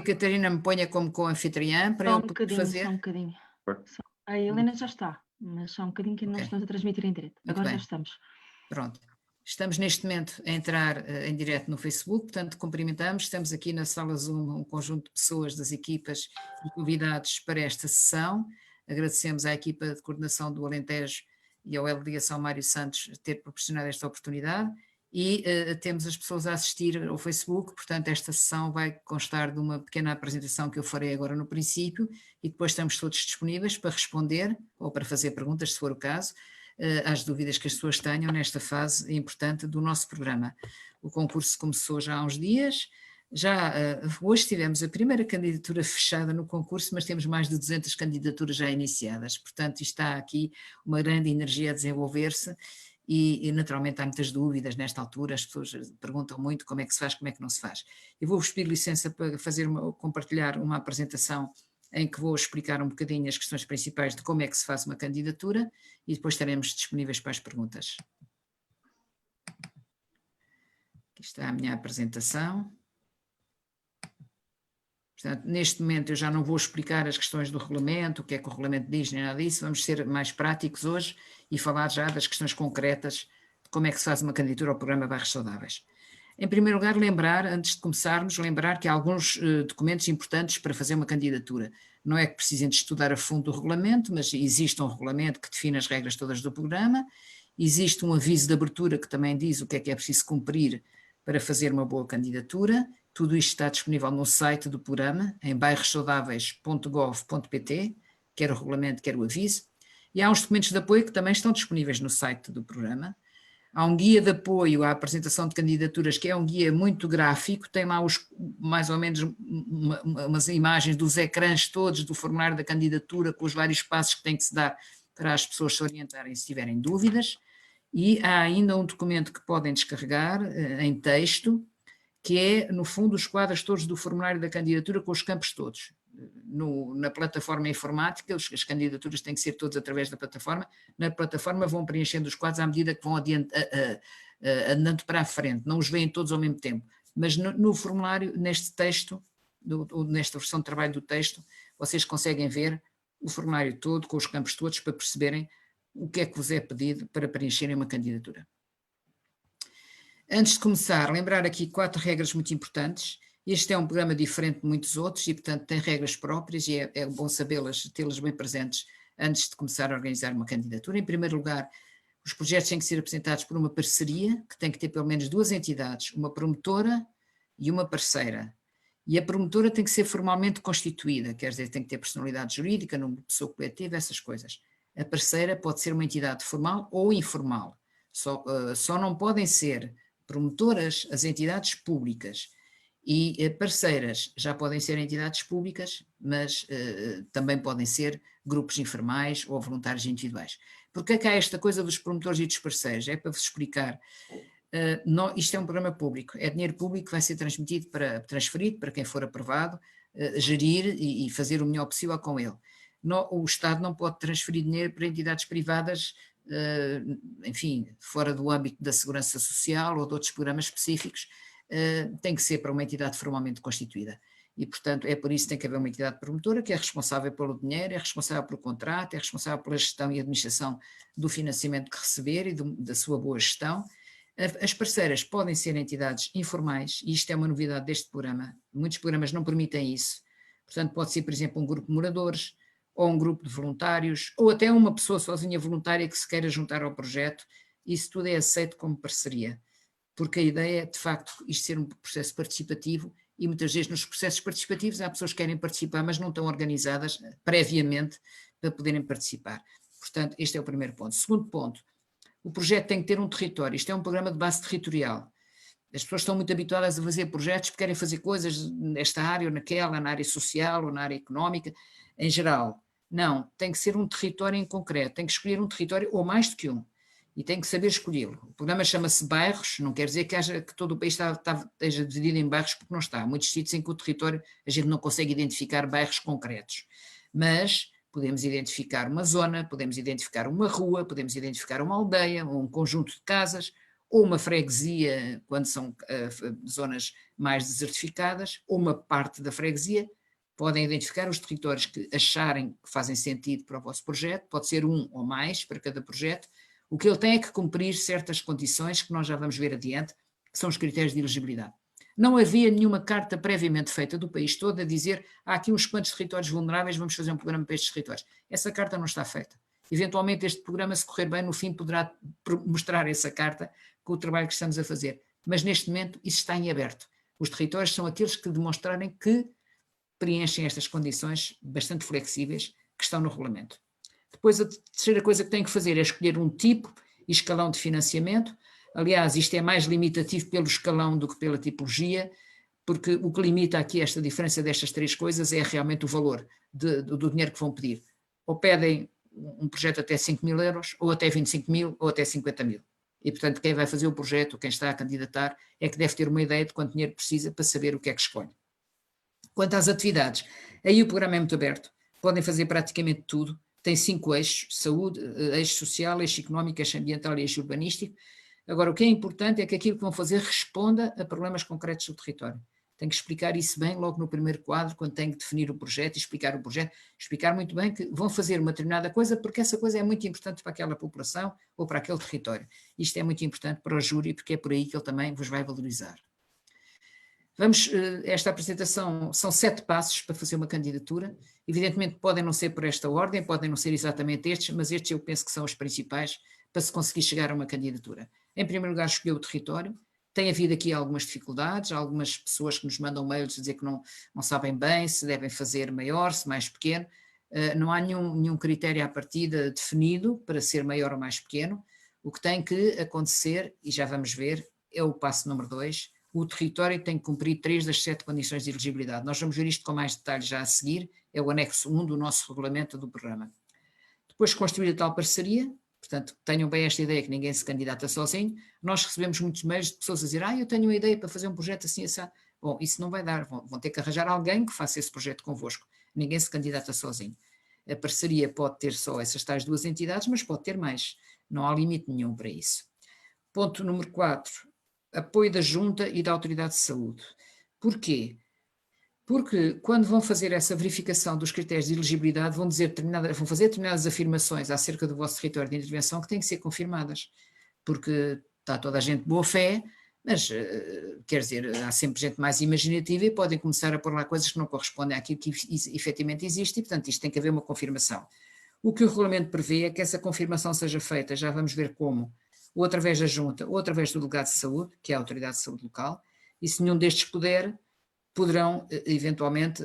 a Catarina me ponha como co-anfitriã para Só eu um poder bocadinho, só um fazer. bocadinho. A Helena já está, mas só um bocadinho que ainda não Ok, estamos a transmitir em direto. muito Agora já bem, estamos. pronto. Estamos neste momento a entrar em direto no Facebook, portanto cumprimentamos, estamos aqui na sala Zoom um conjunto de pessoas das equipas e convidados para esta sessão. Agradecemos à equipa de coordenação do Alentejo e ao Ligação Mário Santos ter proporcionado esta oportunidade e temos as pessoas a assistir ao Facebook, portanto esta sessão vai constar de uma pequena apresentação que eu farei agora no princípio e depois estamos todos disponíveis para responder ou para fazer perguntas, se for o caso, às dúvidas que as pessoas tenham nesta fase importante do nosso programa. O concurso começou já há uns dias, hoje tivemos a primeira candidatura fechada no concurso, mas temos mais de 200 candidaturas já iniciadas, portanto está aqui uma grande energia a desenvolver-se e naturalmente há muitas dúvidas nesta altura, as pessoas perguntam muito como é que se faz, como é que não se faz. Eu vou-vos pedir licença para compartilhar uma apresentação em que vou explicar um bocadinho as questões principais de como é que se faz uma candidatura e depois estaremos disponíveis para as perguntas. Aqui está a minha apresentação. Portanto, neste momento eu já não vou explicar as questões do regulamento, o que é que o regulamento diz, nem nada disso, vamos ser mais práticos hoje e falar já das questões concretas de como é que se faz uma candidatura ao programa Bairros Saudáveis. Em primeiro lugar, antes de começarmos, lembrar que há alguns documentos importantes para fazer uma candidatura. Não é que precisem de estudar a fundo o regulamento, mas existe um regulamento que define as regras todas do programa, existe um aviso de abertura que também diz o que é preciso cumprir para fazer uma boa candidatura. Tudo isto está disponível no site do programa, em bairrossaudáveis.gov.pt, quer o regulamento, quer o aviso. E há uns documentos de apoio que também estão disponíveis no site do programa. Há um guia de apoio à apresentação de candidaturas, que é um guia muito gráfico, tem lá mais ou menos umas imagens dos ecrãs todos do formulário da candidatura, com os vários passos que tem que se dar para as pessoas se orientarem se tiverem dúvidas. E há ainda um documento que podem descarregar em texto, que é, no fundo, os quadros todos do formulário da candidatura com os campos todos. Na plataforma informática, as candidaturas têm que ser todas através da plataforma, na plataforma vão preenchendo os quadros à medida que vão andando para a frente, não os veem todos ao mesmo tempo, mas no formulário, neste texto, nesta versão de trabalho do texto, vocês conseguem ver o formulário todo, com os campos todos, para perceberem o que é que vos é pedido para preencherem uma candidatura. Antes de começar, lembrar aqui 4 regras muito importantes. Este é um programa diferente de muitos outros e, portanto, tem regras próprias e é bom tê-las bem presentes antes de começar a organizar uma candidatura. Em primeiro lugar, os projetos têm que ser apresentados por uma parceria, que tem que ter pelo menos 2 entidades, uma promotora e uma parceira. E a promotora tem que ser formalmente constituída, quer dizer, tem que ter personalidade jurídica, número de pessoa coletiva, essas coisas. A parceira pode ser uma entidade formal ou informal. Só não podem ser promotoras as entidades públicas e parceiras já podem ser entidades públicas, mas também podem ser grupos informais ou voluntários individuais. Porque é que há esta coisa dos promotores e dos parceiros? É para vos explicar. Isto é um programa público, é dinheiro público que vai ser transferido para quem for aprovado, gerir e fazer o melhor possível com ele. O Estado não pode transferir dinheiro para entidades privadas, enfim, fora do âmbito da segurança social ou de outros programas específicos, tem que ser para uma entidade formalmente constituída. E, portanto, é por isso que tem que haver uma entidade promotora que é responsável pelo dinheiro, é responsável pelo contrato, é responsável pela gestão e administração do financiamento que receber e da sua boa gestão. As parceiras podem ser entidades informais, e isto é uma novidade deste programa. Muitos programas não permitem isso. Portanto, pode ser, por exemplo, um grupo de moradores, ou um grupo de voluntários, ou até uma pessoa sozinha voluntária que se queira juntar ao projeto. Isso tudo é aceito como parceria, porque a ideia é, de facto, isto ser um processo participativo, e muitas vezes nos processos participativos há pessoas que querem participar, mas não estão organizadas previamente para poderem participar. Portanto, este é o primeiro ponto. Segundo ponto, o projeto tem que ter um território. Isto é um programa de base territorial. As pessoas estão muito habituadas a fazer projetos porque querem fazer coisas nesta área ou naquela, na área social ou na área económica, em geral. Não, tem que ser um território em concreto, tem que escolher um território ou mais do que um, e tem que saber escolhê-lo. O programa chama-se bairros, não quer dizer que todo o país esteja dividido em bairros, porque não está. Há muitos sítios em que o território a gente não consegue identificar bairros concretos, mas podemos identificar uma zona, podemos identificar uma rua, podemos identificar uma aldeia, ou um conjunto de casas, ou uma freguesia, quando são zonas mais desertificadas, ou uma parte da freguesia. Podem identificar os territórios que acharem que fazem sentido para o vosso projeto, pode ser um ou mais para cada projeto. O que ele tem é que cumprir certas condições que nós já vamos ver adiante, que são os critérios de elegibilidade. Não havia nenhuma carta previamente feita do país todo a dizer há aqui uns quantos territórios vulneráveis, vamos fazer um programa para estes territórios. Essa carta não está feita. Eventualmente este programa, se correr bem, no fim poderá mostrar essa carta com o trabalho que estamos a fazer. Mas neste momento isso está em aberto. Os territórios são aqueles que demonstrarem que preenchem estas condições bastante flexíveis que estão no regulamento. Depois a terceira coisa que tem que fazer é escolher um tipo e escalão de financiamento. Aliás, isto é mais limitativo pelo escalão do que pela tipologia, porque o que limita aqui esta diferença destas três coisas é realmente o valor do dinheiro que vão pedir. Ou pedem um projeto até 5.000 euros, ou até 25.000, ou até 50.000. E, portanto, quem vai fazer o projeto, quem está a candidatar, é que deve ter uma ideia de quanto dinheiro precisa para saber o que é que escolhe. Quanto às atividades, aí o programa é muito aberto, podem fazer praticamente tudo, tem 5 eixos: saúde, eixo social, eixo económico, eixo ambiental e eixo urbanístico. Agora, o que é importante é que aquilo que vão fazer responda a problemas concretos do território. Tem que explicar isso bem logo no primeiro quadro, quando tem que definir o projeto e explicar o projeto, explicar muito bem que vão fazer uma determinada coisa porque essa coisa é muito importante para aquela população ou para aquele território. Isto é muito importante para o júri porque é por aí que ele também vos vai valorizar. Esta apresentação são 7 passos para fazer uma candidatura. Evidentemente podem não ser por esta ordem, podem não ser exatamente estes, mas estes eu penso que são os principais para se conseguir chegar a uma candidatura. Em primeiro lugar, escolher o território. Tem havido aqui algumas dificuldades, algumas pessoas que nos mandam mails dizer que não sabem bem se devem fazer maior, se mais pequeno. Não há nenhum critério à partida definido para ser maior ou mais pequeno. O que tem que acontecer, e já vamos ver, é o passo número 2, o território tem que cumprir 3 das 7 condições de elegibilidade. Nós vamos ver isto com mais detalhes já a seguir, é o anexo 1 do nosso regulamento do programa. Depois construir a tal parceria, portanto, tenham bem esta ideia que ninguém se candidata sozinho. Nós recebemos muitos mails de pessoas a dizer eu tenho uma ideia para fazer um projeto assim, assim. Bom, isso não vai dar, vão ter que arranjar alguém que faça esse projeto convosco. Ninguém se candidata sozinho. A parceria pode ter só essas tais 2 entidades, mas pode ter mais. Não há limite nenhum para isso. Ponto número 4. Apoio da Junta e da Autoridade de Saúde. Porquê? Porque quando vão fazer essa verificação dos critérios de elegibilidade, vão fazer determinadas afirmações acerca do vosso território de intervenção que têm que ser confirmadas, porque está toda a gente de boa fé, mas quer dizer, há sempre gente mais imaginativa e podem começar a pôr lá coisas que não correspondem àquilo que efetivamente existe e, portanto, isto tem que haver uma confirmação. O que o regulamento prevê é que essa confirmação seja feita, já vamos ver como, ou através da Junta, ou através do Delegado de Saúde, que é a Autoridade de Saúde Local, e se nenhum destes poderão eventualmente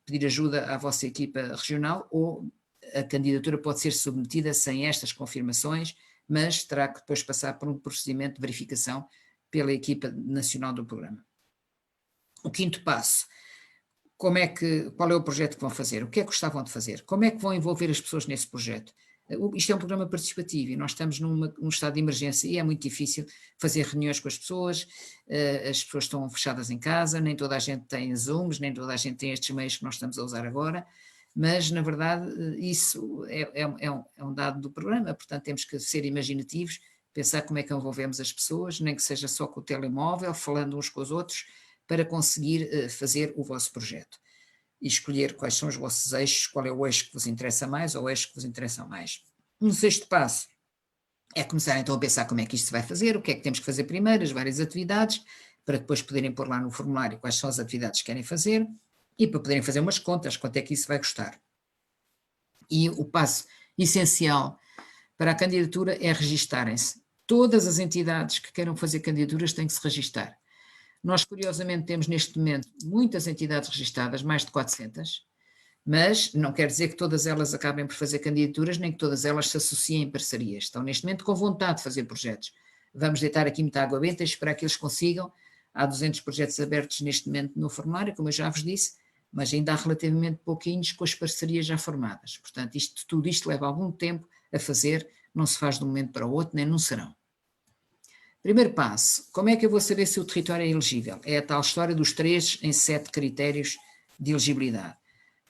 pedir ajuda à vossa equipa regional, ou a candidatura pode ser submetida sem estas confirmações, mas terá que depois passar por um procedimento de verificação pela equipa nacional do programa. O 5º passo: qual é o projeto que vão fazer? O que é que gostavam de fazer? Como é que vão envolver as pessoas nesse projeto? Isto é um programa participativo e nós estamos num estado de emergência e é muito difícil fazer reuniões com as pessoas estão fechadas em casa, nem toda a gente tem Zooms, nem toda a gente tem estes meios que nós estamos a usar agora, mas na verdade isso é um dado do programa, portanto temos que ser imaginativos, pensar como é que envolvemos as pessoas, nem que seja só com o telemóvel, falando uns com os outros, para conseguir fazer o vosso projeto. E escolher quais são os vossos eixos, qual é o eixo que vos interessa mais ou o eixo que vos interessa mais. Um 6º passo é começar então a pensar como é que isto se vai fazer, o que é que temos que fazer primeiro, as várias atividades, para depois poderem pôr lá no formulário quais são as atividades que querem fazer e para poderem fazer umas contas, quanto é que isso vai custar. E o passo essencial para a candidatura é registarem-se. Todas as entidades que queiram fazer candidaturas têm que se registar. Nós, curiosamente, temos neste momento muitas entidades registadas, mais de 400, mas não quer dizer que todas elas acabem por fazer candidaturas, nem que todas elas se associem em parcerias. Estão neste momento com vontade de fazer projetos. Vamos deitar aqui muita água benta e esperar que eles consigam. Há 200 projetos abertos neste momento no formulário, como eu já vos disse, mas ainda há relativamente pouquinhos com as parcerias já formadas. Portanto, tudo isto leva algum tempo a fazer, não se faz de um momento para o outro, nem num serão. Primeiro passo: como é que eu vou saber se o território é elegível? É a tal história dos 3 em 7 critérios de elegibilidade.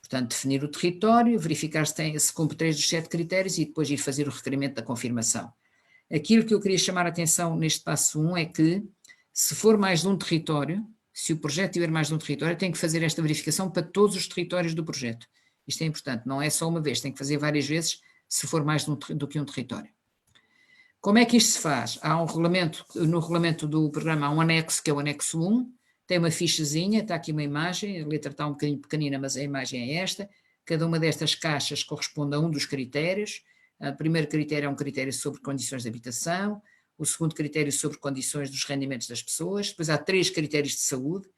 Portanto, definir o território, verificar se cumpre 3 dos 7 critérios e depois ir fazer o requerimento da confirmação. Aquilo que eu queria chamar a atenção neste passo 1 é que, se for mais de um território, se o projeto tiver mais de um território, tem que fazer esta verificação para todos os territórios do projeto. Isto é importante, não é só uma vez, tem que fazer várias vezes se for mais do que um território. Como é que isto se faz? Há um regulamento, no regulamento do programa há um anexo, que é o anexo 1, tem uma fichazinha, está aqui uma imagem, a letra está um bocadinho pequenina, mas a imagem é esta. Cada uma destas caixas corresponde a um dos critérios. O primeiro critério é um critério sobre condições de habitação, o segundo critério sobre condições dos rendimentos das pessoas, depois há 3 critérios de saúde,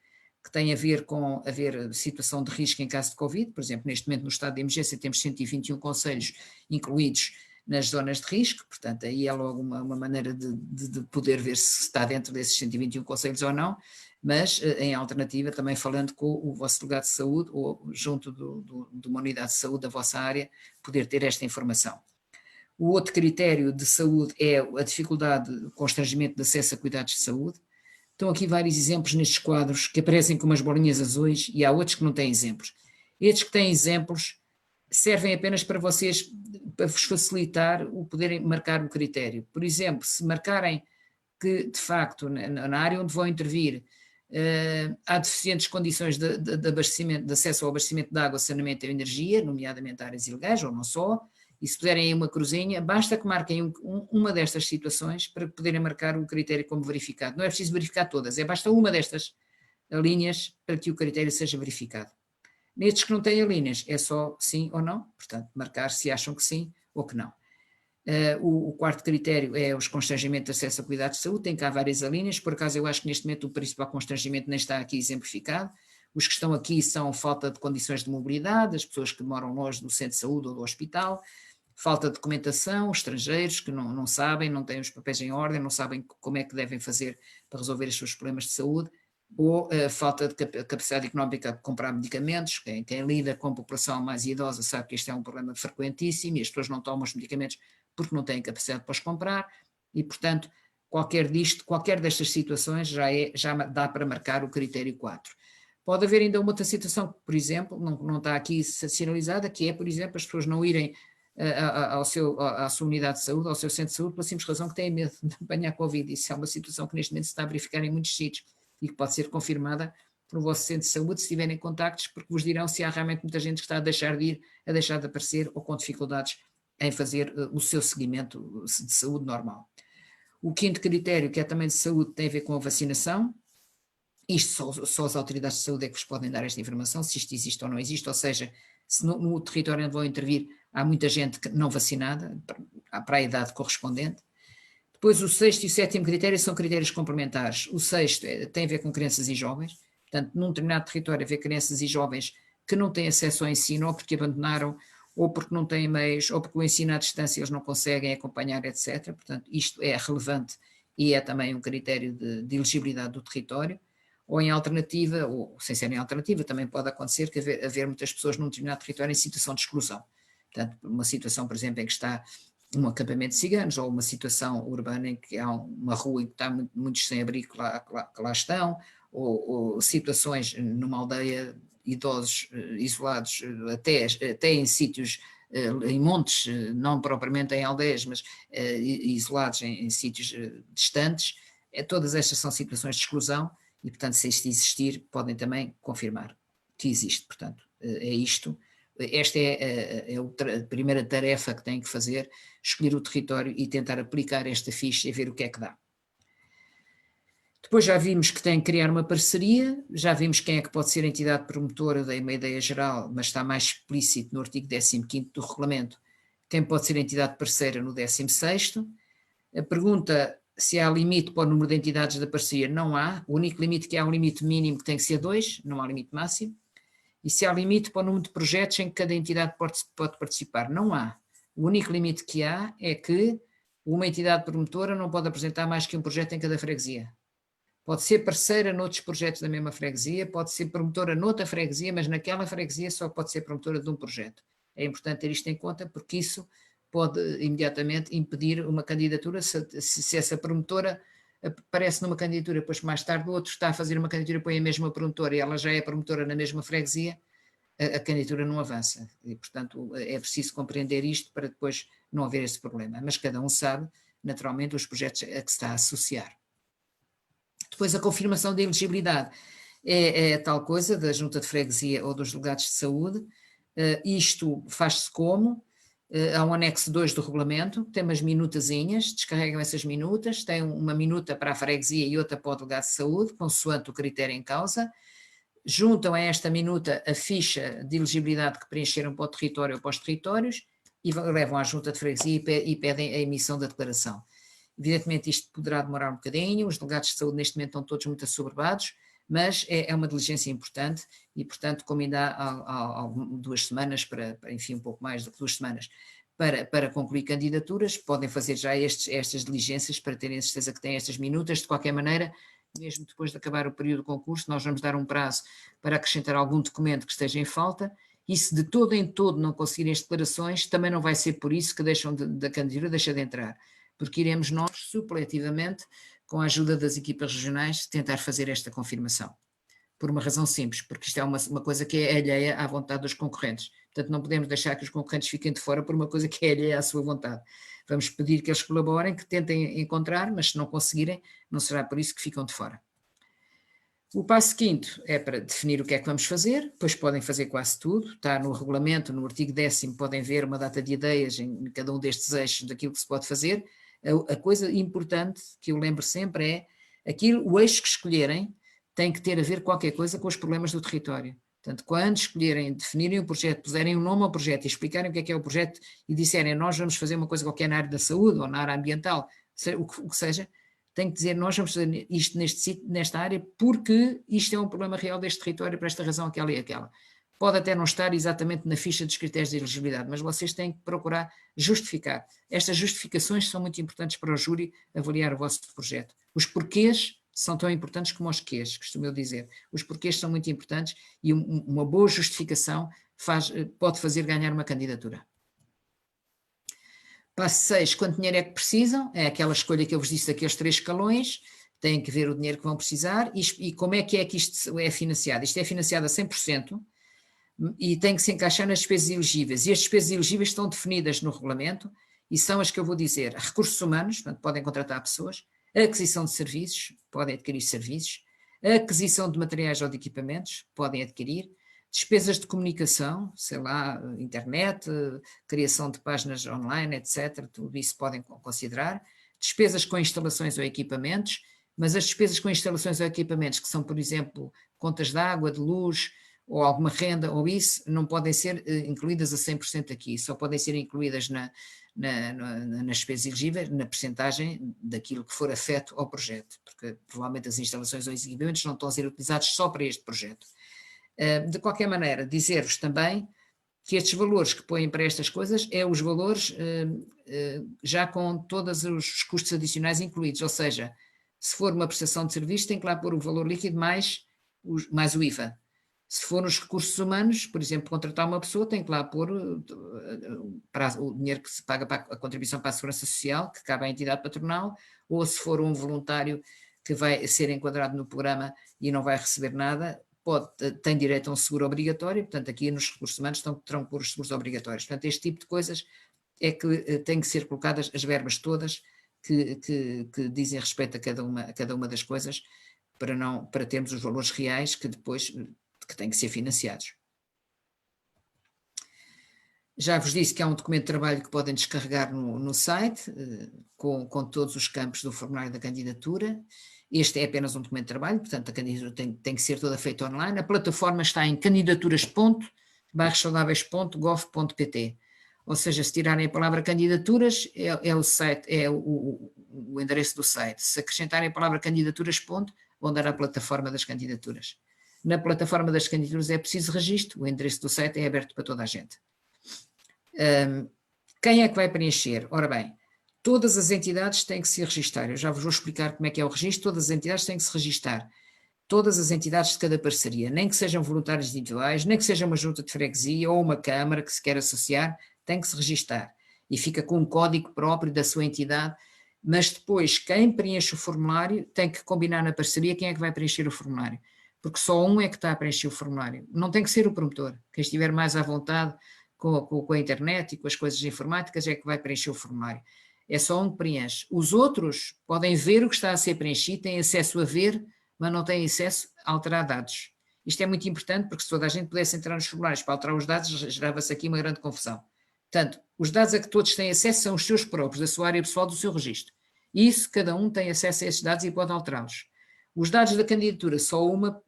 que têm a ver com haver situação de risco em caso de Covid. Por exemplo, neste momento no estado de emergência temos 121 concelhos incluídos nas zonas de risco, portanto aí é logo uma maneira de poder ver se está dentro desses 121 concelhos ou não, mas em alternativa também falando com o vosso delegado de saúde ou junto de uma unidade de saúde da vossa área, poder ter esta informação. O outro critério de saúde é a dificuldade, o constrangimento de acesso a cuidados de saúde. Estão aqui vários exemplos nestes quadros que aparecem com umas bolinhas azuis e há outros que não têm exemplos. Estes que têm exemplos servem apenas para vocês, para vos facilitar o poderem marcar o critério. Por exemplo, se marcarem que, de facto, na área onde vão intervir, há deficientes condições de abastecimento, de acesso ao abastecimento de água, saneamento e energia, nomeadamente áreas ilegais, ou não só, e se puderem aí uma cruzinha, basta que marquem uma destas situações para poderem marcar o critério como verificado. Não é preciso verificar todas, basta uma destas linhas para que o critério seja verificado. Nestes que não têm linhas, é só sim ou não, portanto, marcar se acham que sim ou que não. O quarto critério é os constrangimentos de acesso a cuidados de saúde, tem cá várias linhas, por acaso eu acho que neste momento o principal constrangimento nem está aqui exemplificado. Os que estão aqui são falta de condições de mobilidade, as pessoas que moram longe do centro de saúde ou do hospital, falta de documentação, estrangeiros que não sabem, não têm os papéis em ordem, não sabem como é que devem fazer para resolver os seus problemas de saúde, ou falta de capacidade económica de comprar medicamentos. Quem lida com a população mais idosa sabe que este é um problema frequentíssimo e as pessoas não tomam os medicamentos porque não têm capacidade para os comprar e, portanto, qualquer destas situações já dá para marcar o critério 4. Pode haver ainda uma outra situação, por exemplo, não está aqui sinalizada, que é, por exemplo, as pessoas não irem à sua unidade de saúde, ao seu centro de saúde, pela simples razão que têm medo de apanhar Covid. Isso é uma situação que neste momento se está a verificar em muitos sítios e que pode ser confirmada pelo vosso centro de saúde se tiverem contactos, porque vos dirão se há realmente muita gente que está a deixar de ir, a deixar de aparecer ou com dificuldades em fazer o seu seguimento de saúde normal. O quinto critério, que é também de saúde, tem a ver com a vacinação. Isto só as autoridades de saúde é que vos podem dar esta informação, se isto existe ou não existe, ou seja, se no território onde vão intervir há muita gente não vacinada, para a idade correspondente. Depois o sexto e o sétimo critério são critérios complementares. O sexto tem a ver com crianças e jovens, portanto, num determinado território haver crianças e jovens que não têm acesso ao ensino, ou porque abandonaram, ou porque não têm meios, ou porque o ensino à distância eles não conseguem acompanhar, etc. Portanto, isto é relevante e é também um critério de elegibilidade do território. Ou em alternativa, ou sem ser em alternativa, também pode acontecer que haver muitas pessoas num determinado território em situação de exclusão. Portanto, uma situação, por exemplo, em que está um acampamento de ciganos, ou uma situação urbana em que há uma rua em que está muitos sem-abrigo que lá estão, ou situações numa aldeia, idosos isolados, até em sítios, em montes, não propriamente em aldeias, mas isolados em sítios distantes. Todas estas são situações de exclusão e, portanto, se isto existir, podem também confirmar que existe. Portanto, é isto. Esta é a primeira tarefa que têm que fazer, escolher o território e tentar aplicar esta ficha e ver o que é que dá. Depois já vimos que tem que criar uma parceria, já vimos quem é que pode ser a entidade promotora, dei uma ideia geral, mas está mais explícito no artigo 15º do regulamento, quem pode ser a entidade parceira no 16º. A pergunta se há limite para o número de entidades da parceria, não há. O único limite que há é um limite mínimo que tem que ser 2, não há limite máximo. E se há limite para o número de projetos em que cada entidade pode participar, não há. O único limite que há é que uma entidade promotora não pode apresentar mais que um projeto em cada freguesia. Pode ser parceira noutros projetos da mesma freguesia, pode ser promotora noutra freguesia, mas naquela freguesia só pode ser promotora de um projeto. É importante ter isto em conta porque isso pode imediatamente impedir uma candidatura se essa promotora aparece numa candidatura, depois mais tarde o outro está a fazer uma candidatura, põe a mesma promotora e ela já é promotora na mesma freguesia, a candidatura não avança. E, portanto, é preciso compreender isto para depois não haver esse problema. Mas cada um sabe naturalmente, os projetos a que se está a associar. Depois a confirmação da elegibilidade é a tal coisa da junta de freguesia ou dos delegados de saúde. Isto faz-se como? Há um anexo 2 do regulamento, tem umas minutazinhas, descarregam essas minutas, tem uma minuta para a freguesia e outra para o delegado de saúde, consoante o critério em causa, juntam a esta minuta a ficha de elegibilidade que preencheram para o território ou para os territórios e levam à junta de freguesia e pedem a emissão da declaração. Evidentemente isto poderá demorar um bocadinho, os delegados de saúde neste momento estão todos muito assoberbados, mas é uma diligência importante e, portanto, como ainda há 2 semanas, enfim, um pouco mais do que 2 semanas, para concluir candidaturas, podem fazer já estas diligências para terem a certeza que têm estas minutas. De qualquer maneira, mesmo depois de acabar o período do concurso, nós vamos dar um prazo para acrescentar algum documento que esteja em falta, e se de todo em todo não conseguirem as declarações, também não vai ser por isso que deixam da candidatura, deixa de entrar, porque iremos nós, supletivamente, com a ajuda das equipas regionais, tentar fazer esta confirmação. Por uma razão simples, porque isto é uma coisa que é alheia à vontade dos concorrentes. Portanto, não podemos deixar que os concorrentes fiquem de fora por uma coisa que é alheia à sua vontade. Vamos pedir que eles colaborem, que tentem encontrar, mas se não conseguirem, não será por isso que ficam de fora. O passo quinto é para definir o que é que vamos fazer, depois podem fazer quase tudo, está no regulamento, no artigo 10º, podem ver uma data de ideias em cada um destes eixos daquilo que se pode fazer. A coisa importante que eu lembro sempre é o eixo que escolherem tem que ter a ver qualquer coisa com os problemas do território. Portanto, quando escolherem, definirem o projeto, puserem um nome ao projeto e explicarem o que é o projeto e disserem nós vamos fazer uma coisa qualquer na área da saúde ou na área ambiental, o que seja, tem que dizer nós vamos fazer isto nesta área porque isto é um problema real deste território por esta razão, aquela e aquela. Pode até não estar exatamente na ficha dos critérios de elegibilidade, mas vocês têm que procurar justificar. Estas justificações são muito importantes para o júri avaliar o vosso projeto. Os porquês são tão importantes como os quês, costumo eu dizer. Os porquês são muito importantes e uma boa justificação pode fazer ganhar uma candidatura. Passo 6, quanto dinheiro é que precisam? É aquela escolha que eu vos disse daqueles 3 escalões, têm que ver o dinheiro que vão precisar e como é que isto é financiado. Isto é financiado a 100%, e tem que se encaixar nas despesas elegíveis. E as despesas elegíveis estão definidas no regulamento e são as que eu vou dizer: recursos humanos, portanto, podem contratar pessoas, a aquisição de serviços, podem adquirir serviços, a aquisição de materiais ou de equipamentos, podem adquirir, despesas de comunicação, sei lá, internet, criação de páginas online, etc., tudo isso podem considerar, despesas com instalações ou equipamentos, mas as despesas com instalações ou equipamentos, que são, por exemplo, contas de água, de luz, ou alguma renda, ou isso, não podem ser incluídas a 100% aqui, só podem ser incluídas nas despesas elegíveis, na percentagem daquilo que for afeto ao projeto, porque provavelmente as instalações ou os equipamentos não estão a ser utilizados só para este projeto. De qualquer maneira, dizer-vos também que estes valores que põem para estas coisas é os valores já com todos os custos adicionais incluídos, ou seja, se for uma prestação de serviço tem que lá pôr o valor líquido mais o IVA. Se for nos recursos humanos, por exemplo, contratar uma pessoa, tem que lá pôr o dinheiro que se paga para a contribuição para a segurança social, que cabe à entidade patronal, ou se for um voluntário que vai ser enquadrado no programa e não vai receber nada, tem direito a um seguro obrigatório, portanto aqui nos recursos humanos terão que pôr os seguros obrigatórios. Portanto, este tipo de coisas é que têm que ser colocadas as verbas todas que dizem respeito a cada uma das coisas, para termos os valores reais que depois têm que ser financiados. Já vos disse que há um documento de trabalho que podem descarregar no site, com todos os campos do formulário da candidatura. Este é apenas um documento de trabalho, portanto a candidatura tem que ser toda feita online. A plataforma está em candidaturas.saudáveis.gov.pt, ou seja, se tirarem a palavra candidaturas, é o site, é o endereço do site. Se acrescentarem a palavra candidaturas, vão dar à plataforma das candidaturas. Na plataforma das candidaturas é preciso registro, o endereço do site é aberto para toda a gente. Quem é que vai preencher? Ora bem, todas as entidades têm que se registar. Eu já vos vou explicar como é que é o registro. Todas as entidades têm que se registar. Todas as entidades de cada parceria, nem que sejam voluntários individuais, nem que seja uma junta de freguesia ou uma câmara que se quer associar, tem que se registar. E fica com um código próprio da sua entidade, mas depois quem preenche o formulário tem que combinar na parceria quem é que vai preencher o formulário, porque só um é que está a preencher o formulário. Não tem que ser o promotor. Quem estiver mais à vontade com a internet e com as coisas informáticas é que vai preencher o formulário. é só um que preenche. Os outros podem ver o que está a ser preenchido, têm acesso a ver, mas não têm acesso a alterar dados. Isto é muito importante porque se toda a gente pudesse entrar nos formulários para alterar os dados, gerava-se aqui uma grande confusão. Portanto, os dados a que todos têm acesso são os seus próprios, da sua área pessoal, do seu registro. E isso, cada um tem acesso a esses dados e pode alterá-los. Os dados da candidatura, só uma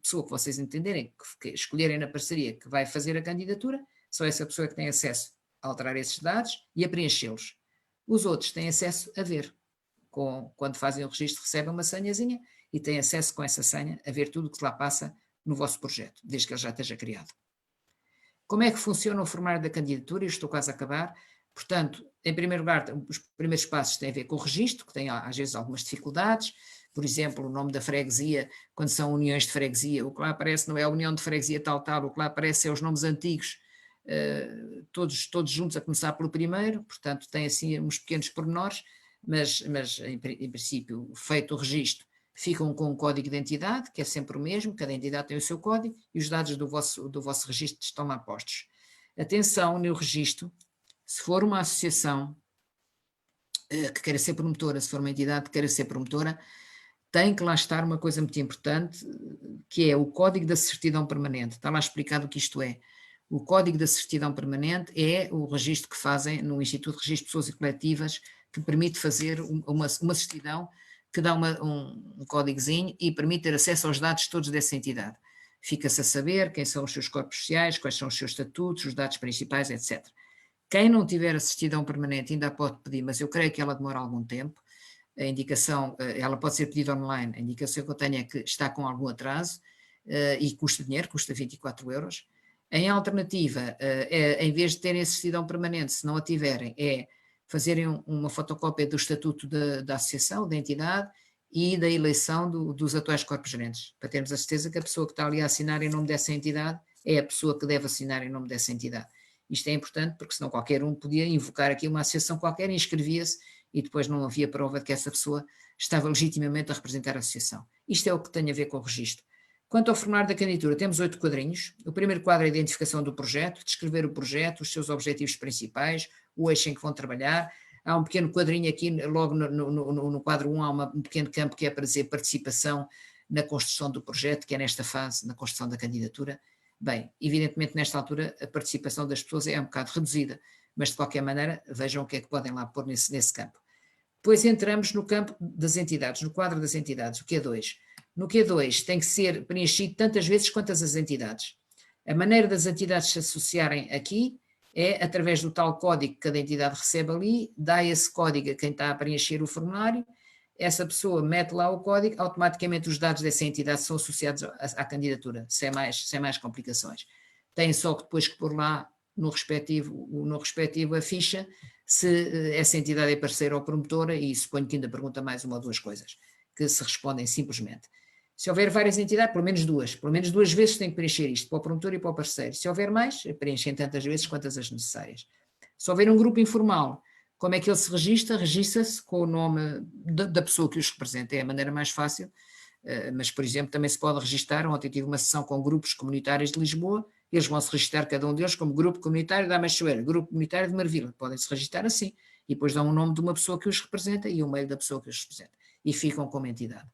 pessoa que vocês entenderem, que escolherem na parceria que vai fazer a candidatura, só essa pessoa que tem acesso a alterar esses dados e a preenchê-los. Os outros têm acesso a ver. Quando fazem o registro, recebem uma senhazinha e têm acesso com essa senha a ver tudo o que se lá passa no vosso projeto, desde que ele já esteja criado. Como é que funciona o formulário da candidatura? Eu estou quase a acabar. Portanto, em primeiro lugar, os primeiros passos têm a ver com o registro, que tem às vezes algumas dificuldades. Por exemplo, o nome da freguesia, quando são uniões de freguesia, o que lá aparece não é a união de freguesia tal, o que lá aparece é os nomes antigos, todos juntos a começar pelo primeiro, portanto tem assim uns pequenos pormenores, mas em princípio, feito o registro, ficam com um código de identidade, que é sempre o mesmo, cada entidade tem o seu código, e os dados do vosso registro estão lá postos. Atenção no registro, se for uma associação que queira ser promotora, se for uma entidade que queira ser promotora, tem que lá estar uma coisa muito importante, que é o código da certidão permanente. Está lá explicado o que isto é. O código da certidão permanente é o registro que fazem no Instituto de Registro de Pessoas e Coletivas, que permite fazer uma certidão que dá um códigozinho e permite ter acesso aos dados todos dessa entidade. Fica-se a saber quem são os seus corpos sociais, quais são os seus estatutos, os dados principais, etc. Quem não tiver a certidão permanente ainda pode pedir, mas eu creio que ela demora algum tempo. A indicação, ela pode ser pedida online, a indicação que eu tenho é que está com algum atraso e custa dinheiro, custa 24 euros. Em alternativa, em vez de terem a certidão permanente, se não a tiverem, é fazerem uma fotocópia do estatuto da associação, da entidade e da eleição dos atuais corpos gerentes, para termos a certeza que a pessoa que está ali a assinar em nome dessa entidade é a pessoa que deve assinar em nome dessa entidade. Isto é importante porque senão qualquer um podia invocar aqui uma associação qualquer, inscrevia-se e depois não havia prova de que essa pessoa estava legitimamente a representar a associação. Isto é o que tem a ver com o registro. Quanto ao formulário da candidatura, temos 8 quadrinhos. O primeiro quadro é a identificação do projeto, descrever o projeto, os seus objetivos principais, o eixo em que vão trabalhar. Há um pequeno quadrinho aqui, logo no quadro 1, há um pequeno campo que é para dizer participação na construção do projeto, que é nesta fase, na construção da candidatura. Bem, evidentemente nesta altura a participação das pessoas é um bocado reduzida, mas de qualquer maneira vejam o que é que podem lá pôr nesse campo. Depois entramos no campo das entidades, no quadro das entidades, o Q2. No Q2 tem que ser preenchido tantas vezes quantas as entidades. A maneira das entidades se associarem aqui é através do tal código que cada entidade recebe ali, dá esse código a quem está a preencher o formulário, essa pessoa mete lá o código, automaticamente os dados dessa entidade são associados à candidatura, sem mais complicações. Tem só que depois que pôr lá no respectivo a ficha, se essa entidade é parceira ou promotora, e suponho que ainda pergunta mais uma ou duas coisas, que se respondem simplesmente. Se houver várias entidades, pelo menos duas vezes tem que preencher isto, para o promotor e para o parceiro. Se houver mais, preenchem tantas vezes quantas as necessárias. Se houver um grupo informal, como é que ele se registra? Registra-se com o nome da pessoa que os representa, é a maneira mais fácil, mas, por exemplo, também se pode registar. Ontem tive uma sessão com grupos comunitários de Lisboa, eles vão se registrar cada um deles como grupo comunitário da Machoeira, grupo comunitário de Marvila, podem se registrar assim, e depois dão o nome de uma pessoa que os representa e o mail da pessoa que os representa, e ficam como entidade.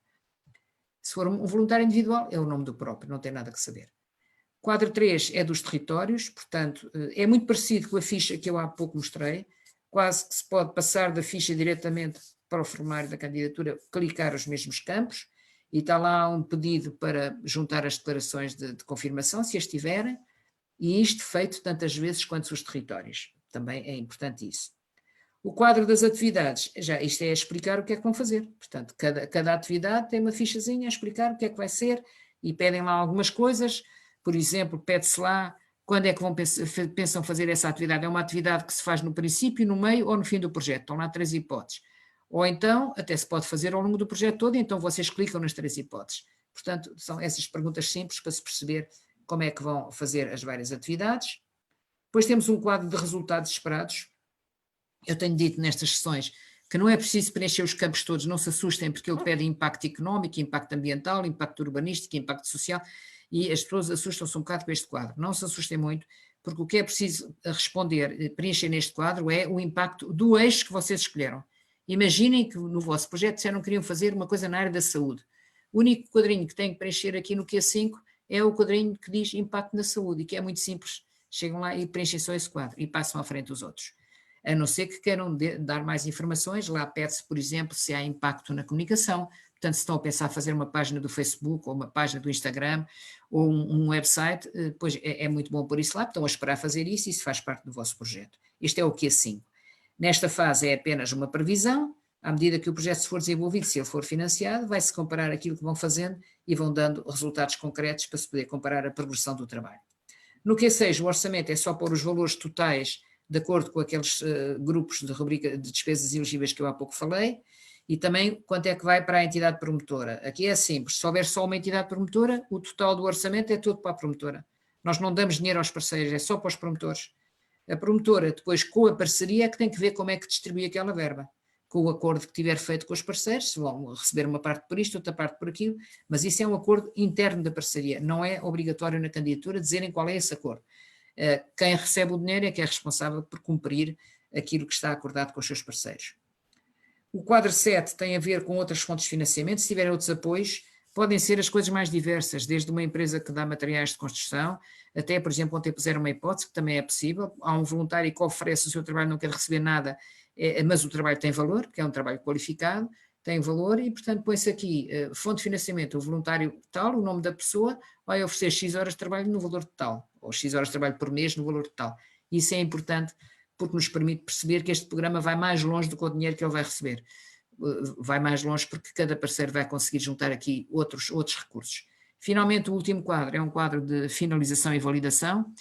Se for um voluntário individual, é o nome do próprio, não tem nada que saber. Quadro 3 é dos territórios, portanto, é muito parecido com a ficha que eu há pouco mostrei, quase que se pode passar da ficha diretamente para o formulário da candidatura, clicar os mesmos campos, e está lá um pedido para juntar as declarações de confirmação, se as tiverem, e isto feito tantas vezes quanto os territórios. Também é importante isso. O quadro das atividades, isto é explicar o que é que vão fazer. Portanto, cada atividade tem uma fichazinha a explicar o que é que vai ser e pedem lá algumas coisas. Por exemplo, pede-se lá quando é que pensam fazer essa atividade. É uma atividade que se faz no princípio, no meio ou no fim do projeto. Estão lá 3 hipóteses. Ou então, até se pode fazer ao longo do projeto todo, e então vocês clicam nas 3 hipóteses. Portanto, são essas perguntas simples para se perceber como é que vão fazer as várias atividades. Depois temos um quadro de resultados esperados. Eu tenho dito nestas sessões que não é preciso preencher os campos todos, não se assustem, porque ele pede impacto económico, impacto ambiental, impacto urbanístico, impacto social. e as pessoas assustam-se um bocado com este quadro. Não se assustem muito, porque o que é preciso responder, preencher neste quadro é o impacto do eixo que vocês escolheram. Imaginem que no vosso projeto disseram que queriam fazer uma coisa na área da saúde. O único quadrinho que têm que preencher aqui no Q5 é o quadrinho que diz impacto na saúde, e que é muito simples. Chegam lá e preenchem só esse quadro e passam à frente os outros. A não ser que queiram dar mais informações, lá pede-se, por exemplo, se há impacto na comunicação. Portanto, se estão a pensar fazer uma página do Facebook ou uma página do Instagram ou um website, pois é muito bom pôr isso lá, estão a esperar fazer isso e isso faz parte do vosso projeto. Este é o Q5. Nesta fase é apenas uma previsão, à medida que o projeto se for desenvolvido, se ele for financiado, vai-se comparar aquilo que vão fazendo e vão dando resultados concretos para se poder comparar a progressão do trabalho. No Q6, o orçamento é só pôr os valores totais de acordo com aqueles grupos de rubrica de despesas elegíveis que eu há pouco falei, e também quanto é que vai para a entidade promotora. Aqui é simples, se houver só uma entidade promotora, o total do orçamento é todo para a promotora. Nós não damos dinheiro aos parceiros, é só para os promotores. A promotora, depois, com a parceria, é que tem que ver como é que distribui aquela verba, com o acordo que tiver feito com os parceiros, se vão receber uma parte por isto, outra parte por aquilo, mas isso é um acordo interno da parceria, não é obrigatório na candidatura dizerem qual é esse acordo. Quem recebe o dinheiro é que é responsável por cumprir aquilo que está acordado com os seus parceiros. O quadro 7 tem a ver com outras fontes de financiamento, se tiverem outros apoios, podem ser as coisas mais diversas, desde uma empresa que dá materiais de construção, até, por exemplo, ontem puseram uma hipótese, que também é possível, há um voluntário que oferece o seu trabalho, não quer receber nada, mas o trabalho tem valor, porque é um trabalho qualificado, tem valor e, portanto, põe-se aqui fonte de financiamento, o voluntário tal, o nome da pessoa, vai oferecer X horas de trabalho no valor total, ou X horas de trabalho por mês no valor total. Isso é importante porque nos permite perceber que este programa vai mais longe do que o dinheiro que ele vai receber. Vai mais longe porque cada parceiro vai conseguir juntar aqui outros recursos. Finalmente, o último quadro é um quadro de finalização e validação.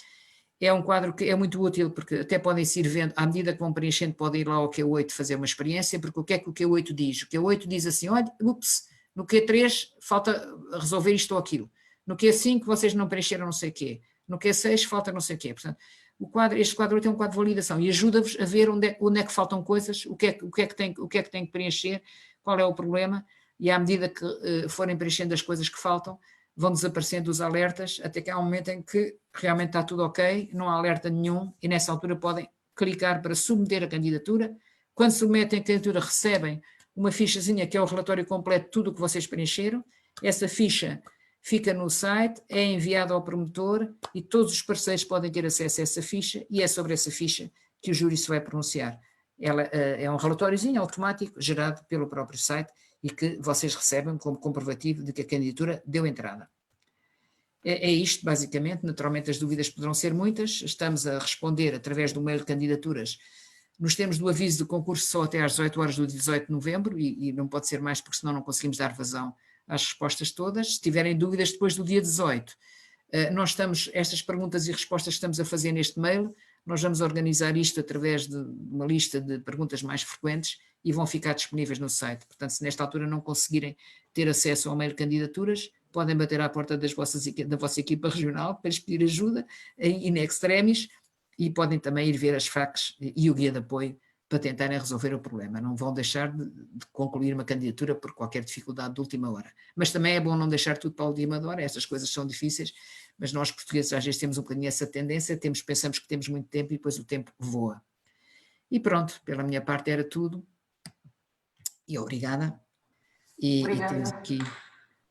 É um quadro que é muito útil porque até podem se ir vendo, à medida que vão preenchendo, podem ir lá ao Q8 fazer uma experiência, porque o que é que o Q8 diz? O Q8 diz assim, olha, ups, no Q3 falta resolver isto ou aquilo. No Q5 vocês não preencheram não sei o quê. No Q6 falta não sei o quê. Portanto, este quadro 8 é um quadro de validação e ajuda-vos a ver onde é que faltam coisas, o que é que tem que preencher, qual é o problema, e à medida que forem preenchendo as coisas que faltam, vão desaparecendo os alertas, até que há um momento em que realmente está tudo ok, não há alerta nenhum, e nessa altura podem clicar para submeter a candidatura. Quando submetem a candidatura, recebem uma fichazinha que é o relatório completo de tudo o que vocês preencheram. Essa ficha fica no site, é enviada ao promotor e todos os parceiros podem ter acesso a essa ficha e é sobre essa ficha que o júri se vai pronunciar. Ela é um relatóriozinho automático gerado pelo próprio site e que vocês recebem como comprovativo de que a candidatura deu entrada. É isto, basicamente. Naturalmente as dúvidas poderão ser muitas, estamos a responder através do mail de candidaturas. Nos termos do aviso de concurso só até às 18 horas do 18 de novembro e não pode ser mais porque senão não conseguimos dar vazão às respostas todas. Se tiverem dúvidas depois do dia 18, estas perguntas e respostas que estamos a fazer neste mail, nós vamos organizar isto através de uma lista de perguntas mais frequentes e vão ficar disponíveis no site. Portanto, se nesta altura não conseguirem ter acesso ao mail de candidaturas, podem bater à porta da vossa equipa regional para lhes pedir ajuda in extremis e podem também ir ver as FAQs e o guia de apoio para tentarem resolver o problema. Não vão deixar de concluir uma candidatura por qualquer dificuldade de última hora. Mas também é bom não deixar tudo para a última hora, essas coisas são difíceis, mas nós portugueses às vezes temos um bocadinho essa tendência, pensamos que temos muito tempo e depois o tempo voa. E pronto, pela minha parte era tudo. E obrigada. E temos aqui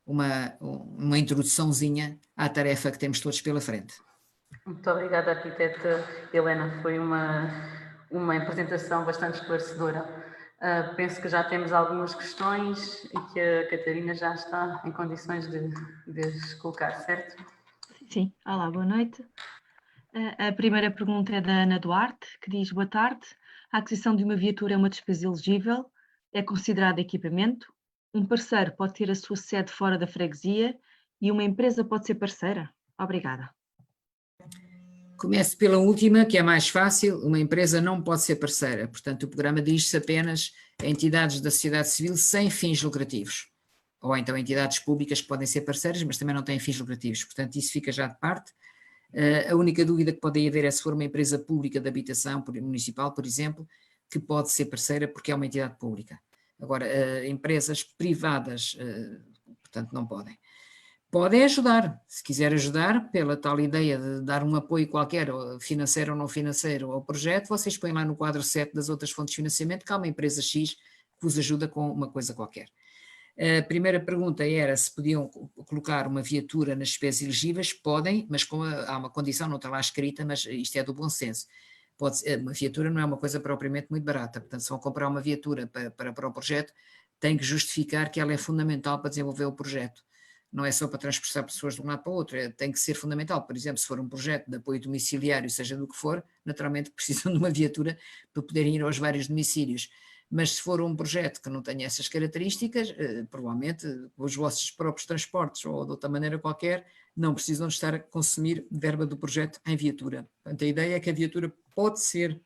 uma introduçãozinha à tarefa que temos todos pela frente. Muito obrigada, arquiteta Helena. Foi uma apresentação bastante esclarecedora. Penso que já temos algumas questões e que a Catarina já está em condições de as colocar, certo? Sim, olá, boa noite. A primeira pergunta é da Ana Duarte, que diz: boa tarde, a aquisição de uma viatura é uma despesa elegível? É considerada equipamento? Um parceiro pode ter a sua sede fora da freguesia e uma empresa pode ser parceira? Obrigada. Começo pela última, que é mais fácil. Uma empresa não pode ser parceira, portanto o programa dirige-se apenas a entidades da sociedade civil sem fins lucrativos, ou então entidades públicas que podem ser parceiras, mas também não têm fins lucrativos, portanto isso fica já de parte. A única dúvida que pode haver é se for uma empresa pública de habitação municipal, por exemplo, que pode ser parceira porque é uma entidade pública. Agora, empresas privadas, portanto, não podem. Podem ajudar, se quiser ajudar, pela tal ideia de dar um apoio qualquer, financeiro ou não financeiro, ao projeto, vocês põem lá no quadro 7 das outras fontes de financiamento que há uma empresa X que vos ajuda com uma coisa qualquer. A primeira pergunta era se podiam colocar uma viatura nas despesas elegíveis. Podem, mas há uma condição, não está lá escrita, mas isto é do bom senso. Uma viatura não é uma coisa propriamente muito barata, portanto, se vão comprar uma viatura para o projeto, tem que justificar que ela é fundamental para desenvolver o projeto. Não é só para transportar pessoas de um lado para o outro, tem que ser fundamental. Por exemplo, se for um projeto de apoio domiciliário, seja do que for, naturalmente precisam de uma viatura para poderem ir aos vários domicílios. Mas se for um projeto que não tenha essas características, provavelmente os vossos próprios transportes ou de outra maneira qualquer, não precisam de estar a consumir verba do projeto em viatura. Portanto, a ideia é que a viatura pode ser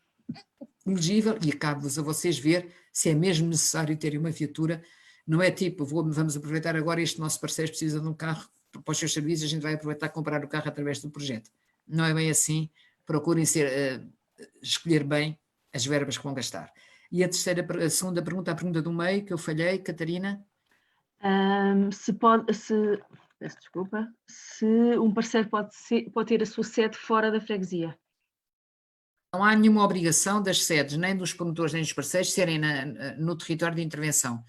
elegível e cabe-vos a vocês ver se é mesmo necessário ter uma viatura. Não é tipo, vamos aproveitar agora, este nosso parceiro precisa de um carro para os seus serviços, a gente vai aproveitar comprar o carro através do projeto. Não é bem assim, procurem escolher bem as verbas que vão gastar. E a segunda pergunta, a pergunta do meio, que eu falhei, Catarina? Peço desculpa, se um parceiro pode ter a sua sede fora da freguesia. Não há nenhuma obrigação das sedes, nem dos promotores, nem dos parceiros, serem no território de intervenção.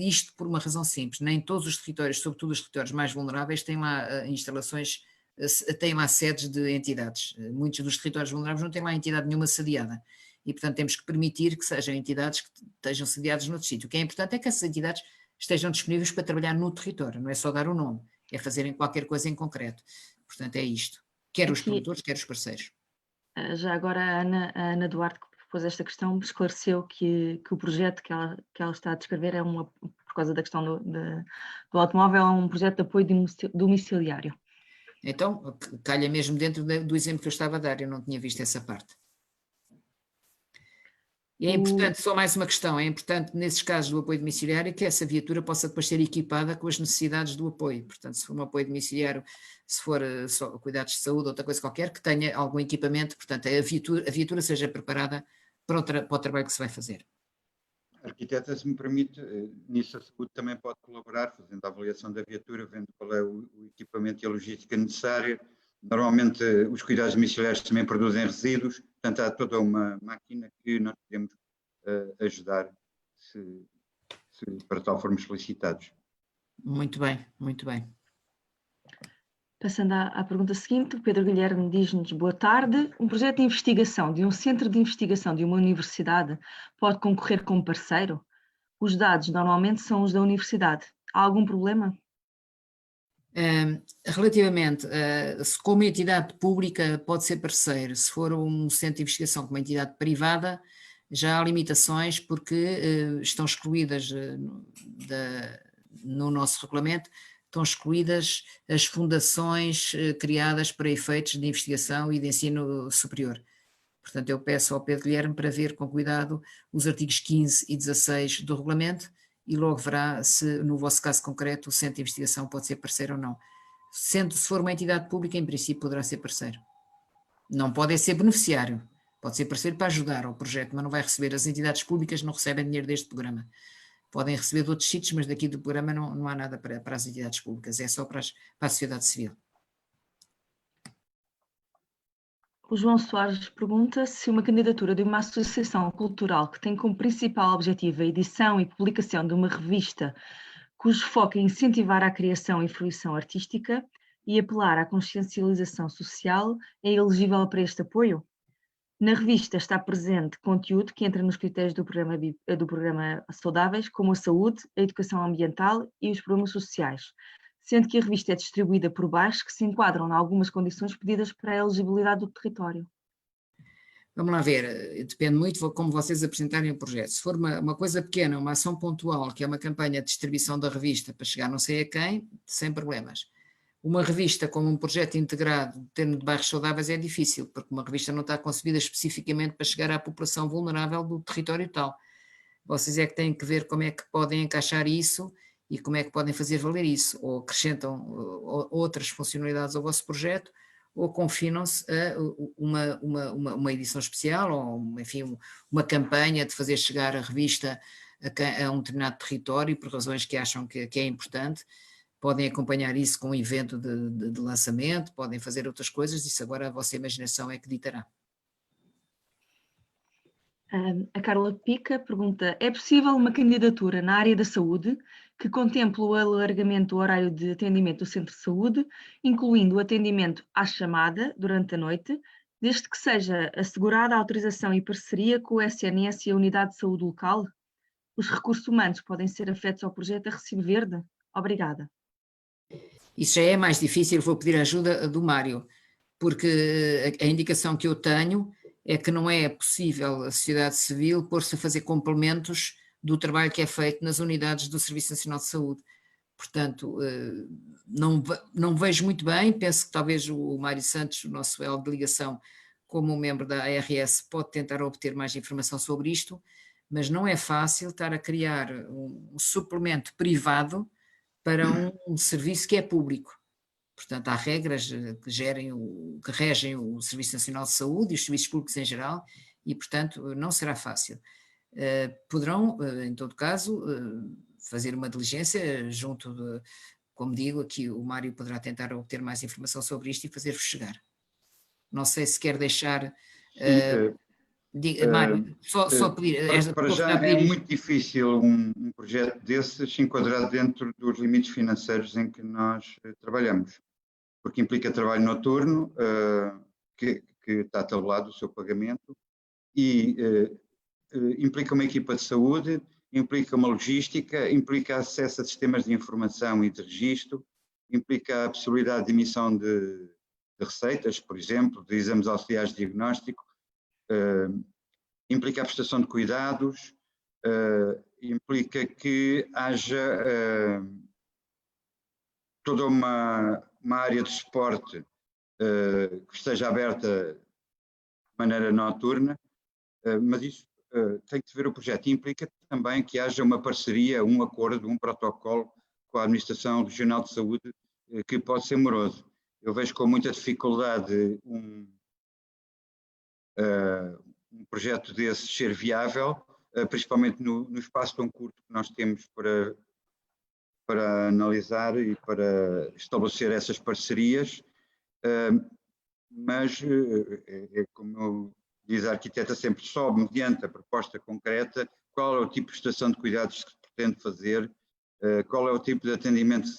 Isto por uma razão simples, nem todos os territórios, sobretudo os territórios mais vulneráveis, têm lá instalações, têm lá sedes de entidades. Muitos dos territórios vulneráveis não têm lá entidade nenhuma sediada. E, portanto, temos que permitir que sejam entidades que estejam sediadas noutro sítio. O que é importante é que essas entidades estejam disponíveis para trabalhar no território, não é só dar o nome, é fazerem qualquer coisa em concreto. Portanto, é isto. Quer os promotores, quer os parceiros. Já agora a Ana Duarte, que propôs esta questão, esclareceu que o projeto que ela está a descrever é por causa da questão do automóvel, é um projeto de apoio domiciliário. Então, calha mesmo dentro do exemplo que eu estava a dar, eu não tinha visto essa parte. E é importante, só mais uma questão, é importante nesses casos do apoio domiciliário que essa viatura possa depois ser equipada com as necessidades do apoio. Portanto, se for um apoio domiciliário, se for só cuidados de saúde, outra coisa qualquer, que tenha algum equipamento, portanto, a viatura seja preparada para o trabalho que se vai fazer. Arquiteta, se me permite, nisso a saúde também pode colaborar, fazendo a avaliação da viatura, vendo qual é o equipamento e a logística necessária. Normalmente os cuidados domiciliários também produzem resíduos, portanto há toda uma máquina que nós podemos ajudar se para tal formos solicitados. Muito bem, muito bem. Passando à pergunta seguinte, o Pedro Guilherme diz-nos: boa tarde. Um projeto de investigação de um centro de investigação de uma universidade pode concorrer como parceiro? Os dados normalmente são os da universidade. Há algum problema? Relativamente, se como entidade pública pode ser parceiro, se for um centro de investigação como uma entidade privada, já há limitações porque estão excluídas no nosso regulamento, estão excluídas as fundações criadas para efeitos de investigação e de ensino superior. Portanto, eu peço ao Pedro Guilherme para ver com cuidado os artigos 15 e 16 do regulamento e logo verá se, no vosso caso concreto, o centro de investigação pode ser parceiro ou não. Se for uma entidade pública, em princípio poderá ser parceiro. Não pode ser beneficiário, pode ser parceiro para ajudar ao projeto, mas não vai receber. As entidades públicas não recebem dinheiro deste programa. Podem receber de outros sítios, mas daqui do programa não há nada para as entidades públicas, é só para a sociedade civil. O João Soares pergunta se uma candidatura de uma associação cultural que tem como principal objetivo a edição e publicação de uma revista cujo foco é incentivar a criação e fruição artística e apelar à consciencialização social é elegível para este apoio? Na revista está presente conteúdo que entra nos critérios do programa Saudáveis, como a saúde, a educação ambiental e os programas sociais, sendo que a revista é distribuída por baixo que se enquadram em algumas condições pedidas para a elegibilidade do território. Vamos lá ver, depende muito de como vocês apresentarem o projeto. Se for uma coisa pequena, uma ação pontual, que é uma campanha de distribuição da revista para chegar não sei a quem, sem problemas. Uma revista como um projeto integrado, tendo de bairros saudáveis, é difícil, porque uma revista não está concebida especificamente para chegar à população vulnerável do território tal. Vocês é que têm que ver como é que podem encaixar isso e como é que podem fazer valer isso, ou acrescentam outras funcionalidades ao vosso projeto, ou confinam-se a uma edição especial, ou enfim, uma campanha de fazer chegar a revista a um determinado território, por razões que acham que é importante. podem acompanhar isso com um evento de lançamento, podem fazer outras coisas, isso agora a vossa imaginação é que ditará. A Carla Pica pergunta: é possível uma candidatura na área da saúde que contemple o alargamento do horário de atendimento do centro de saúde, incluindo o atendimento à chamada durante a noite, desde que seja assegurada a autorização e parceria com o SNS e a unidade de saúde local? Os recursos humanos podem ser afetos ao projeto a Recibo Verde? Obrigada. Isso já é mais difícil, vou pedir a ajuda do Mário, porque a indicação que eu tenho é que não é possível a sociedade civil pôr-se a fazer complementos do trabalho que é feito nas unidades do Serviço Nacional de Saúde. Portanto, não vejo muito bem, penso que talvez o Mário Santos, o nosso elo de ligação, como membro da ARS, pode tentar obter mais informação sobre isto, mas não é fácil estar a criar um suplemento privado para um serviço que é público. Portanto, há regras que regem o Serviço Nacional de Saúde e os serviços públicos em geral e, portanto, não será fácil. Poderão, em todo caso, fazer uma diligência junto de, como digo, aqui o Mário poderá tentar obter mais informação sobre isto e fazer-vos chegar. Não sei se quer deixar... Mário, só pedir... Para já é muito difícil um projeto desses se enquadrar dentro dos limites financeiros em que nós trabalhamos, porque implica trabalho noturno, que está tabelado o seu pagamento, e implica uma equipa de saúde, implica uma logística, implica acesso a sistemas de informação e de registro, implica a possibilidade de emissão de receitas, por exemplo, de exames auxiliares de diagnóstico, implica a prestação de cuidados, implica que haja toda uma área de suporte que esteja aberta de maneira noturna, mas isso tem que ver o projeto. Implica também que haja uma parceria, um acordo, um protocolo com a Administração Regional de Saúde que pode ser moroso. Eu vejo com muita dificuldade um projeto desses ser viável, principalmente no espaço tão curto que nós temos para analisar e para estabelecer essas parcerias, mas como diz a arquiteta sempre, só mediante a proposta concreta, qual é o tipo de prestação de cuidados que se pretende fazer, qual é o tipo de atendimento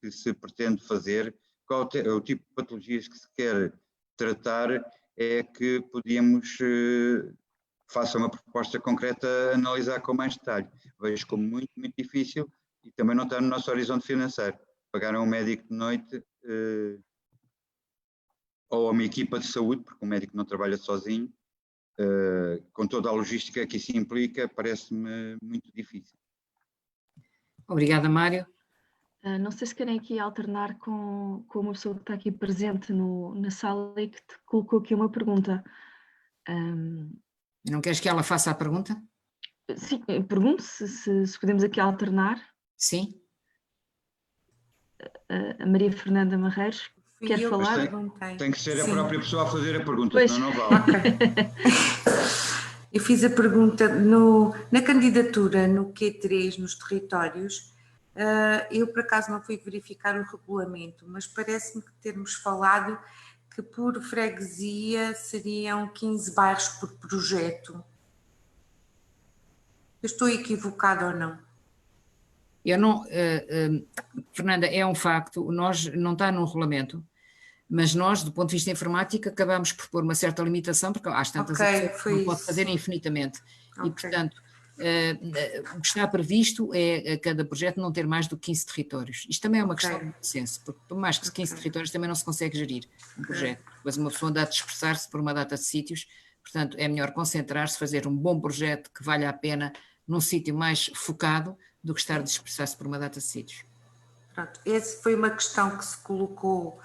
que se pretende fazer, qual é o tipo de patologias que se quer tratar, é que podíamos, faça uma proposta concreta, analisar com mais detalhe. Vejo como muito, muito difícil e também não está no nosso horizonte financeiro. Pagar a um médico de noite ou a uma equipa de saúde, porque o médico não trabalha sozinho, com toda a logística que isso implica, parece-me muito difícil. Obrigada, Mário. Não sei se querem aqui alternar com uma pessoa que está aqui presente na sala e que te colocou aqui uma pergunta. Não queres que ela faça a pergunta? Sim, pergunto se podemos aqui alternar. Sim. A Maria Fernanda Marreiros quer falar? Tem que ser a própria pessoa a fazer a pergunta, Pois. senão não vale. Okay. Eu fiz a pergunta na candidatura no Q3, nos territórios. Eu, por acaso, não fui verificar o regulamento, mas parece-me que termos falado que por freguesia seriam 15 bairros por projeto. Eu estou equivocada ou não? Eu não, Fernanda, é um facto, nós não está no regulamento, mas nós, do ponto de vista informático, acabamos por pôr uma certa limitação, porque às tantas não pode fazer infinitamente. Okay. E, portanto, o que está previsto é a cada projeto não ter mais do que 15 territórios. Isto também é uma questão de senso, porque por mais que 15 territórios também não se consegue gerir um projeto. Mas uma pessoa anda a dispersar-se por uma data de sítios, portanto, é melhor concentrar-se, fazer um bom projeto que valha a pena num sítio mais focado do que estar a dispersar-se por uma data de sítios. Pronto, essa foi uma questão que se colocou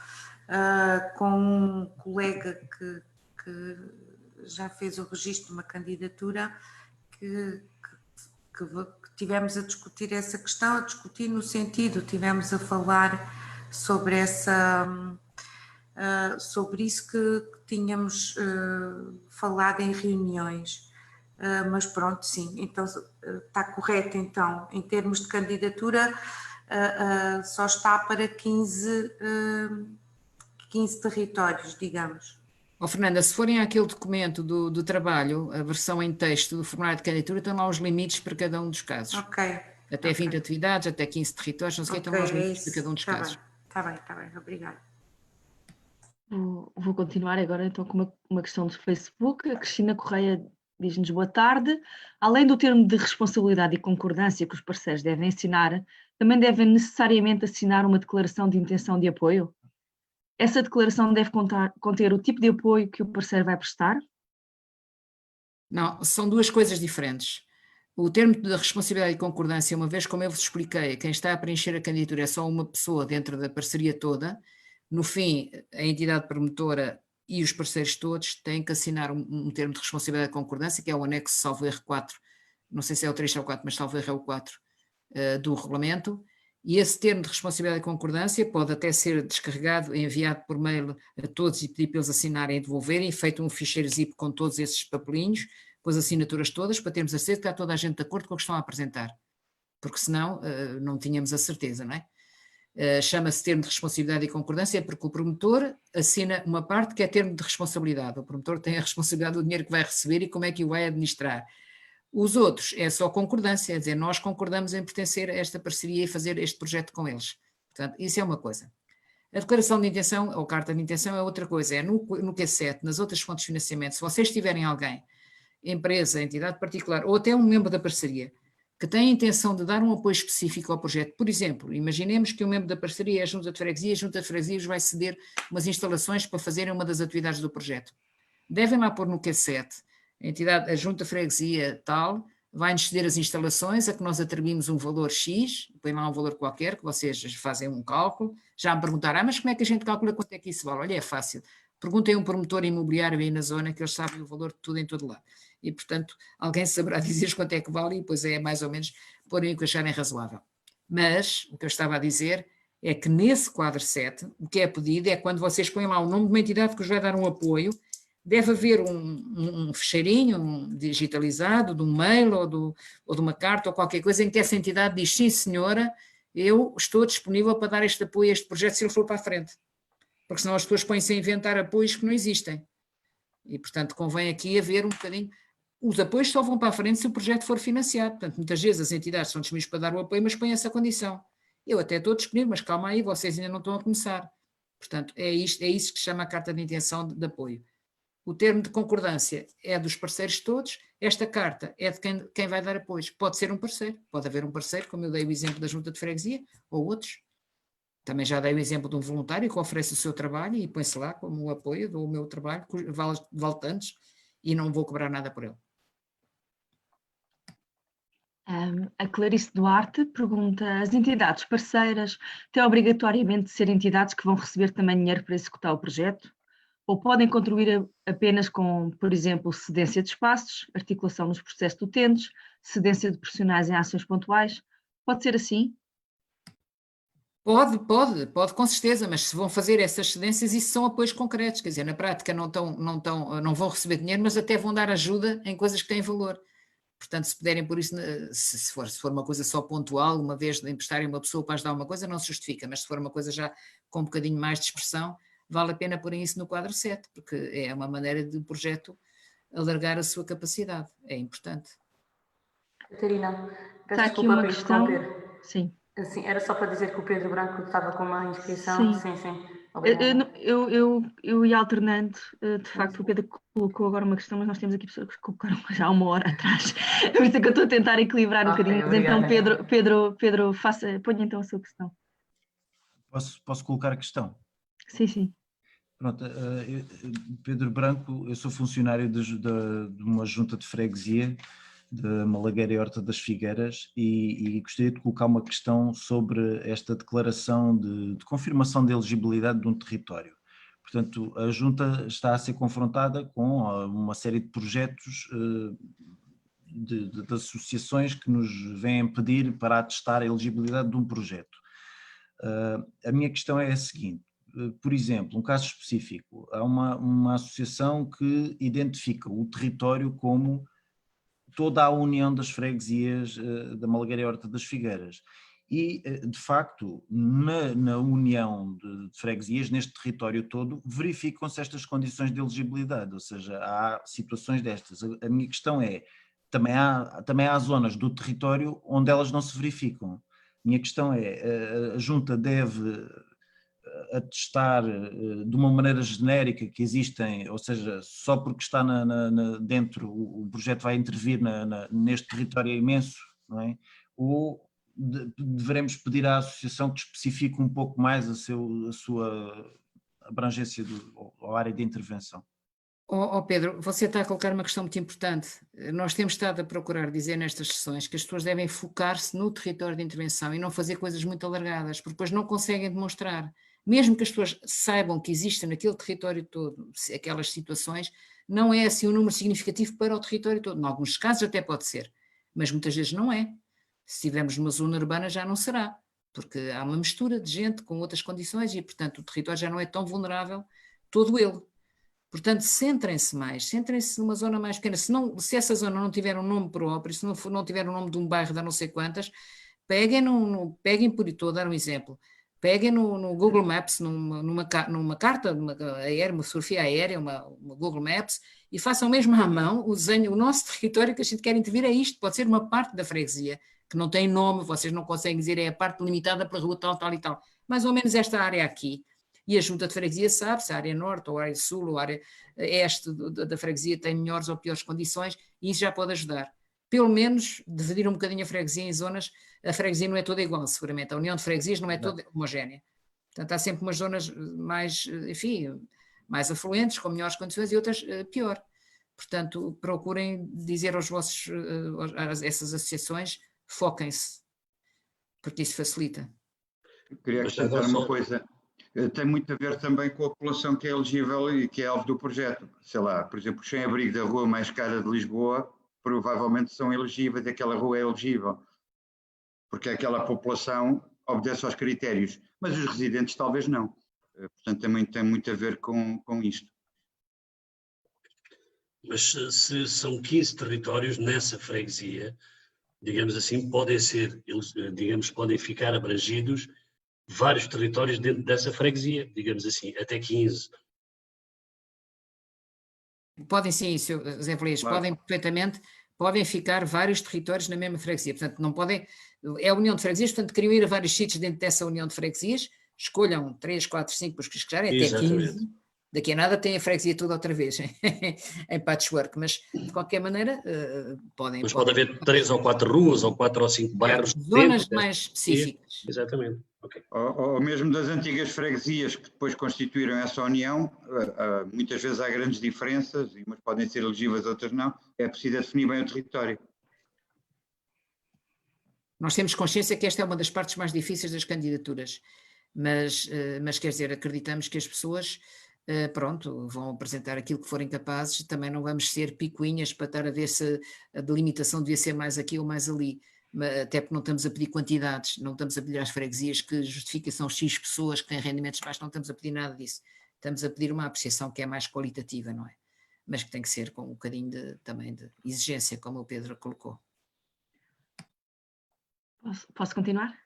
com um colega que já fez o registro de uma candidatura, que tivemos a discutir essa questão, tivemos a falar sobre sobre isso que tínhamos falado em reuniões. Mas pronto, sim, então está correto, então, em termos de candidatura, só está para 15 territórios, digamos. Fernanda, se forem àquele documento do trabalho, a versão em texto do formulário de candidatura, estão lá os limites para cada um dos casos. Ok. Até 20 atividades, até 15 territórios, não sei o que, estão lá os limites para cada um dos casos. Está bem, obrigada. Vou continuar agora então com uma questão do Facebook. A Cristina Correia diz-nos boa tarde. Além do termo de responsabilidade e concordância que os parceiros devem assinar, também devem necessariamente assinar uma declaração de intenção de apoio? Essa declaração deve conter o tipo de apoio que o parceiro vai prestar? Não, são duas coisas diferentes. O termo de responsabilidade e concordância, uma vez como eu vos expliquei, quem está a preencher a candidatura é só uma pessoa dentro da parceria toda. No fim, a entidade promotora e os parceiros todos têm que assinar um termo de responsabilidade e concordância, que é o anexo, salvo erro 4, não sei se é o 3 ou o 4, mas salvo erro é o 4 do regulamento, e esse termo de responsabilidade e concordância pode até ser descarregado, enviado por mail a todos e pedir para eles assinarem e devolverem, feito um ficheiro zip com todos esses papelinhos, com as assinaturas todas, para termos a certeza que está toda a gente de acordo com o que estão a apresentar, porque senão não tínhamos a certeza, não é? Chama-se termo de responsabilidade e concordância porque o promotor assina uma parte que é termo de responsabilidade, o promotor tem a responsabilidade do dinheiro que vai receber e como é que o vai administrar. Os outros é só concordância, é dizer, nós concordamos em pertencer a esta parceria e fazer este projeto com eles. Portanto, isso é uma coisa. A declaração de intenção, ou carta de intenção, é outra coisa, é no Q7, nas outras fontes de financiamento, se vocês tiverem alguém, empresa, entidade particular, ou até um membro da parceria, que tem a intenção de dar um apoio específico ao projeto, por exemplo, imaginemos que um membro da parceria é a Junta de Freguesia, a Junta de Freguesias vai ceder umas instalações para fazerem uma das atividades do projeto. Devem lá pôr no Q7, a Junta de Freguesia tal, vai-nos ceder as instalações a que nós atribuímos um valor X, põe lá um valor qualquer, que vocês fazem um cálculo, já me perguntaram, mas como é que a gente calcula quanto é que isso vale? Olha, é fácil. Perguntem a um promotor imobiliário aí na zona, que eles sabem o valor de tudo em todo lado. E, portanto, alguém saberá dizer quanto é que vale e depois é mais ou menos porem o que acharem razoável. Mas, o que eu estava a dizer é que nesse quadro 7, o que é pedido é quando vocês põem lá o nome de uma entidade que vos vai dar um apoio, deve haver um fecheirinho digitalizado, de um mail ou de uma carta ou qualquer coisa em que essa entidade diz, sim senhora, eu estou disponível para dar este apoio a este projeto se ele for para a frente. Porque senão as pessoas põem-se a inventar apoios que não existem. E, portanto, convém aqui haver um bocadinho... Os apoios só vão para a frente se o projeto for financiado. Portanto, muitas vezes as entidades são disponíveis para dar o apoio, mas põem essa condição. Eu até estou disponível, mas calma aí, vocês ainda não estão a começar. Portanto, é isso que se chama a carta de intenção de apoio. O termo de concordância é dos parceiros todos, esta carta é de quem vai dar apoios. Pode ser um parceiro, pode haver um parceiro, como eu dei o exemplo da Junta de Freguesia, ou outros. Também já dei o exemplo de um voluntário que oferece o seu trabalho e põe-se lá como o apoio do meu trabalho, vale tantos, e não vou cobrar nada por ele. A Clarice Duarte pergunta, as entidades parceiras têm obrigatoriamente de ser entidades que vão receber também dinheiro para executar o projeto? Ou podem contribuir apenas com, por exemplo, cedência de espaços, articulação nos processos de utentes, cedência de profissionais em ações pontuais? Pode ser assim? Pode com certeza, mas se vão fazer essas cedências, isso são apoios concretos, quer dizer, na prática não vão receber dinheiro, mas até vão dar ajuda em coisas que têm valor. Portanto, se puderem por isso, se for uma coisa só pontual, uma vez de emprestarem uma pessoa para ajudar uma coisa, não se justifica, mas se for uma coisa já com um bocadinho mais de expressão, vale a pena pôr isso no quadro 7, porque é uma maneira de o projeto alargar a sua capacidade, é importante. Catarina, peço Está aqui desculpa uma por questão. interromper. Sim. Assim, era só para dizer que o Pedro Branco estava com uma inscrição. Sim. Obrigada. Eu ia alternando, de facto o Pedro colocou agora uma questão, mas nós temos aqui pessoas que colocaram já uma hora atrás, por isso é que eu estou a tentar equilibrar um bocadinho, mas então Pedro, ponha então a sua questão. Posso colocar a questão? Sim. Pronto, Pedro Branco, eu sou funcionário de uma junta de freguesia de Malagueira e Horta das Figueiras e gostaria de colocar uma questão sobre esta declaração de confirmação de elegibilidade de um território. Portanto, a junta está a ser confrontada com uma série de projetos de associações que nos vêm pedir para atestar a elegibilidade de um projeto. A minha questão é a seguinte: por exemplo, um caso específico, há uma associação que identifica o território como toda a união das freguesias da Malagueira e Horta das Figueiras E, de facto, na união de freguesias, neste território todo, verificam-se estas condições de elegibilidade, ou seja, há situações destas. A minha questão é, também há zonas do território onde elas não se verificam. A minha questão é, a Junta deve atestar de uma maneira genérica que existem, ou seja, só porque está dentro, o projeto vai intervir neste território imenso, não é? Ou deveremos pedir à associação que especifique um pouco mais a sua abrangência ou área de intervenção? Pedro, você está a colocar uma questão muito importante. Nós temos estado a procurar dizer nestas sessões que as pessoas devem focar-se no território de intervenção e não fazer coisas muito alargadas, porque depois não conseguem demonstrar. Mesmo que as pessoas saibam que existem naquele território todo aquelas situações, não é assim um número significativo para o território todo. Em alguns casos até pode ser, mas muitas vezes não é. Se estivermos numa zona urbana já não será, porque há uma mistura de gente com outras condições e, portanto, o território já não é tão vulnerável todo ele. Portanto, centrem-se numa zona mais pequena. Se essa zona não tiver um nome próprio, se não tiver o nome de um bairro de não sei quantas, peguem por, estou a dar um exemplo, peguem no Google Maps, numa carta, uma fotografia aérea, uma Google Maps, e façam mesmo à mão o desenho, o nosso território que a gente quer intervir é isto, pode ser uma parte da freguesia, que não tem nome, vocês não conseguem dizer, é a parte delimitada pela rua tal, tal e tal. Mais ou menos esta área aqui. E a Junta de Freguesia sabe se a área norte ou a área sul ou a área este da freguesia tem melhores ou piores condições, e isso já pode ajudar. Pelo menos dividir um bocadinho a freguesia em zonas. A freguesia não é toda igual, seguramente. A união de freguesias não é toda homogénea. Portanto, há sempre umas zonas mais, enfim, mais afluentes, com melhores condições, e outras pior. Portanto, procurem dizer aos essas associações, foquem-se, porque isso facilita. Queria acrescentar uma coisa. Tem muito a ver também com a população que é elegível e que é alvo do projeto. Sei lá, por exemplo, os sem-abrigo da rua mais cara de Lisboa provavelmente são elegíveis, aquela rua é elegível, porque aquela população obedece aos critérios, mas os residentes talvez não. Portanto, também tem muito a ver com isto. Mas se são 15 territórios nessa freguesia, digamos assim, podem ficar abrangidos vários territórios dentro dessa freguesia, digamos assim, até 15. Podem sim, Zé Feliz, claro. Podem perfeitamente, podem ficar vários territórios na mesma freguesia, portanto não podem, é a união de freguesias, portanto queriam ir a vários sítios dentro dessa união de freguesias, escolham 3, 4, 5, os que escolherem, até 15, daqui a nada tem a freguesia toda outra vez, em patchwork, mas de qualquer maneira podem... Mas pode haver 3 ou 4 ruas, ou 4 ou 5 bairros. Zonas mais específicas. Exatamente. Okay. Ou mesmo das antigas freguesias que depois constituíram essa união, muitas vezes há grandes diferenças, umas podem ser elegíveis, outras não, é preciso definir bem o território. Nós temos consciência que esta é uma das partes mais difíceis das candidaturas, mas quer dizer, acreditamos que as pessoas, pronto, vão apresentar aquilo que forem capazes, também não vamos ser picuinhas para estar a ver se a delimitação devia ser mais aqui ou mais ali. Até porque não estamos a pedir quantidades, não estamos a pedir às freguesias que justifiquem são X pessoas que têm rendimentos baixos, não estamos a pedir nada disso. Estamos a pedir uma apreciação que é mais qualitativa, não é? Mas que tem que ser com um bocadinho também de exigência, como o Pedro colocou. Posso continuar?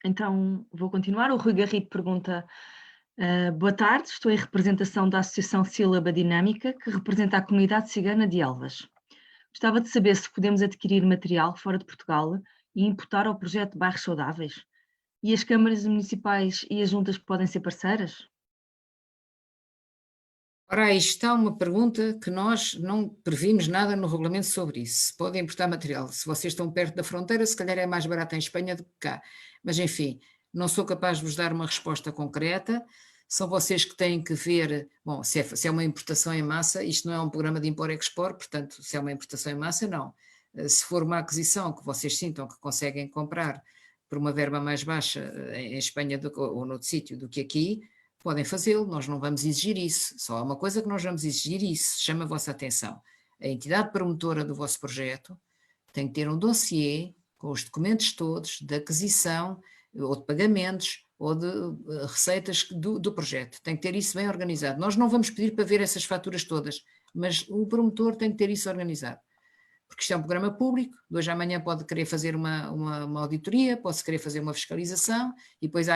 Então, vou continuar. O Rui Garrido pergunta... boa tarde, estou em representação da Associação Sílaba Dinâmica, que representa a comunidade cigana de Elvas. Gostava de saber se podemos adquirir material fora de Portugal e imputar ao projeto de Bairros Saudáveis. E as câmaras municipais e as juntas podem ser parceiras? Ora, aí está uma pergunta que nós não previmos nada no regulamento sobre isso. Se podem importar material. Se vocês estão perto da fronteira, se calhar é mais barato em Espanha do que cá. Mas, enfim... Não sou capaz de vos dar uma resposta concreta, são vocês que têm que ver, bom, se é uma importação em massa, isto não é um programa de import-export, portanto, se é uma importação em massa, não. Se for uma aquisição que vocês sintam que conseguem comprar por uma verba mais baixa em Espanha ou noutro sítio do que aqui, podem fazê-lo, nós não vamos exigir isso, só há uma coisa que nós vamos exigir e isso chama a vossa atenção. A entidade promotora do vosso projeto tem que ter um dossiê com os documentos todos de aquisição, ou de pagamentos, ou de receitas do projeto. Tem que ter isso bem organizado. Nós não vamos pedir para ver essas faturas todas, mas o promotor tem que ter isso organizado. porque isto é um programa público, de hoje à amanhã pode querer fazer uma auditoria, pode querer fazer uma fiscalização, e depois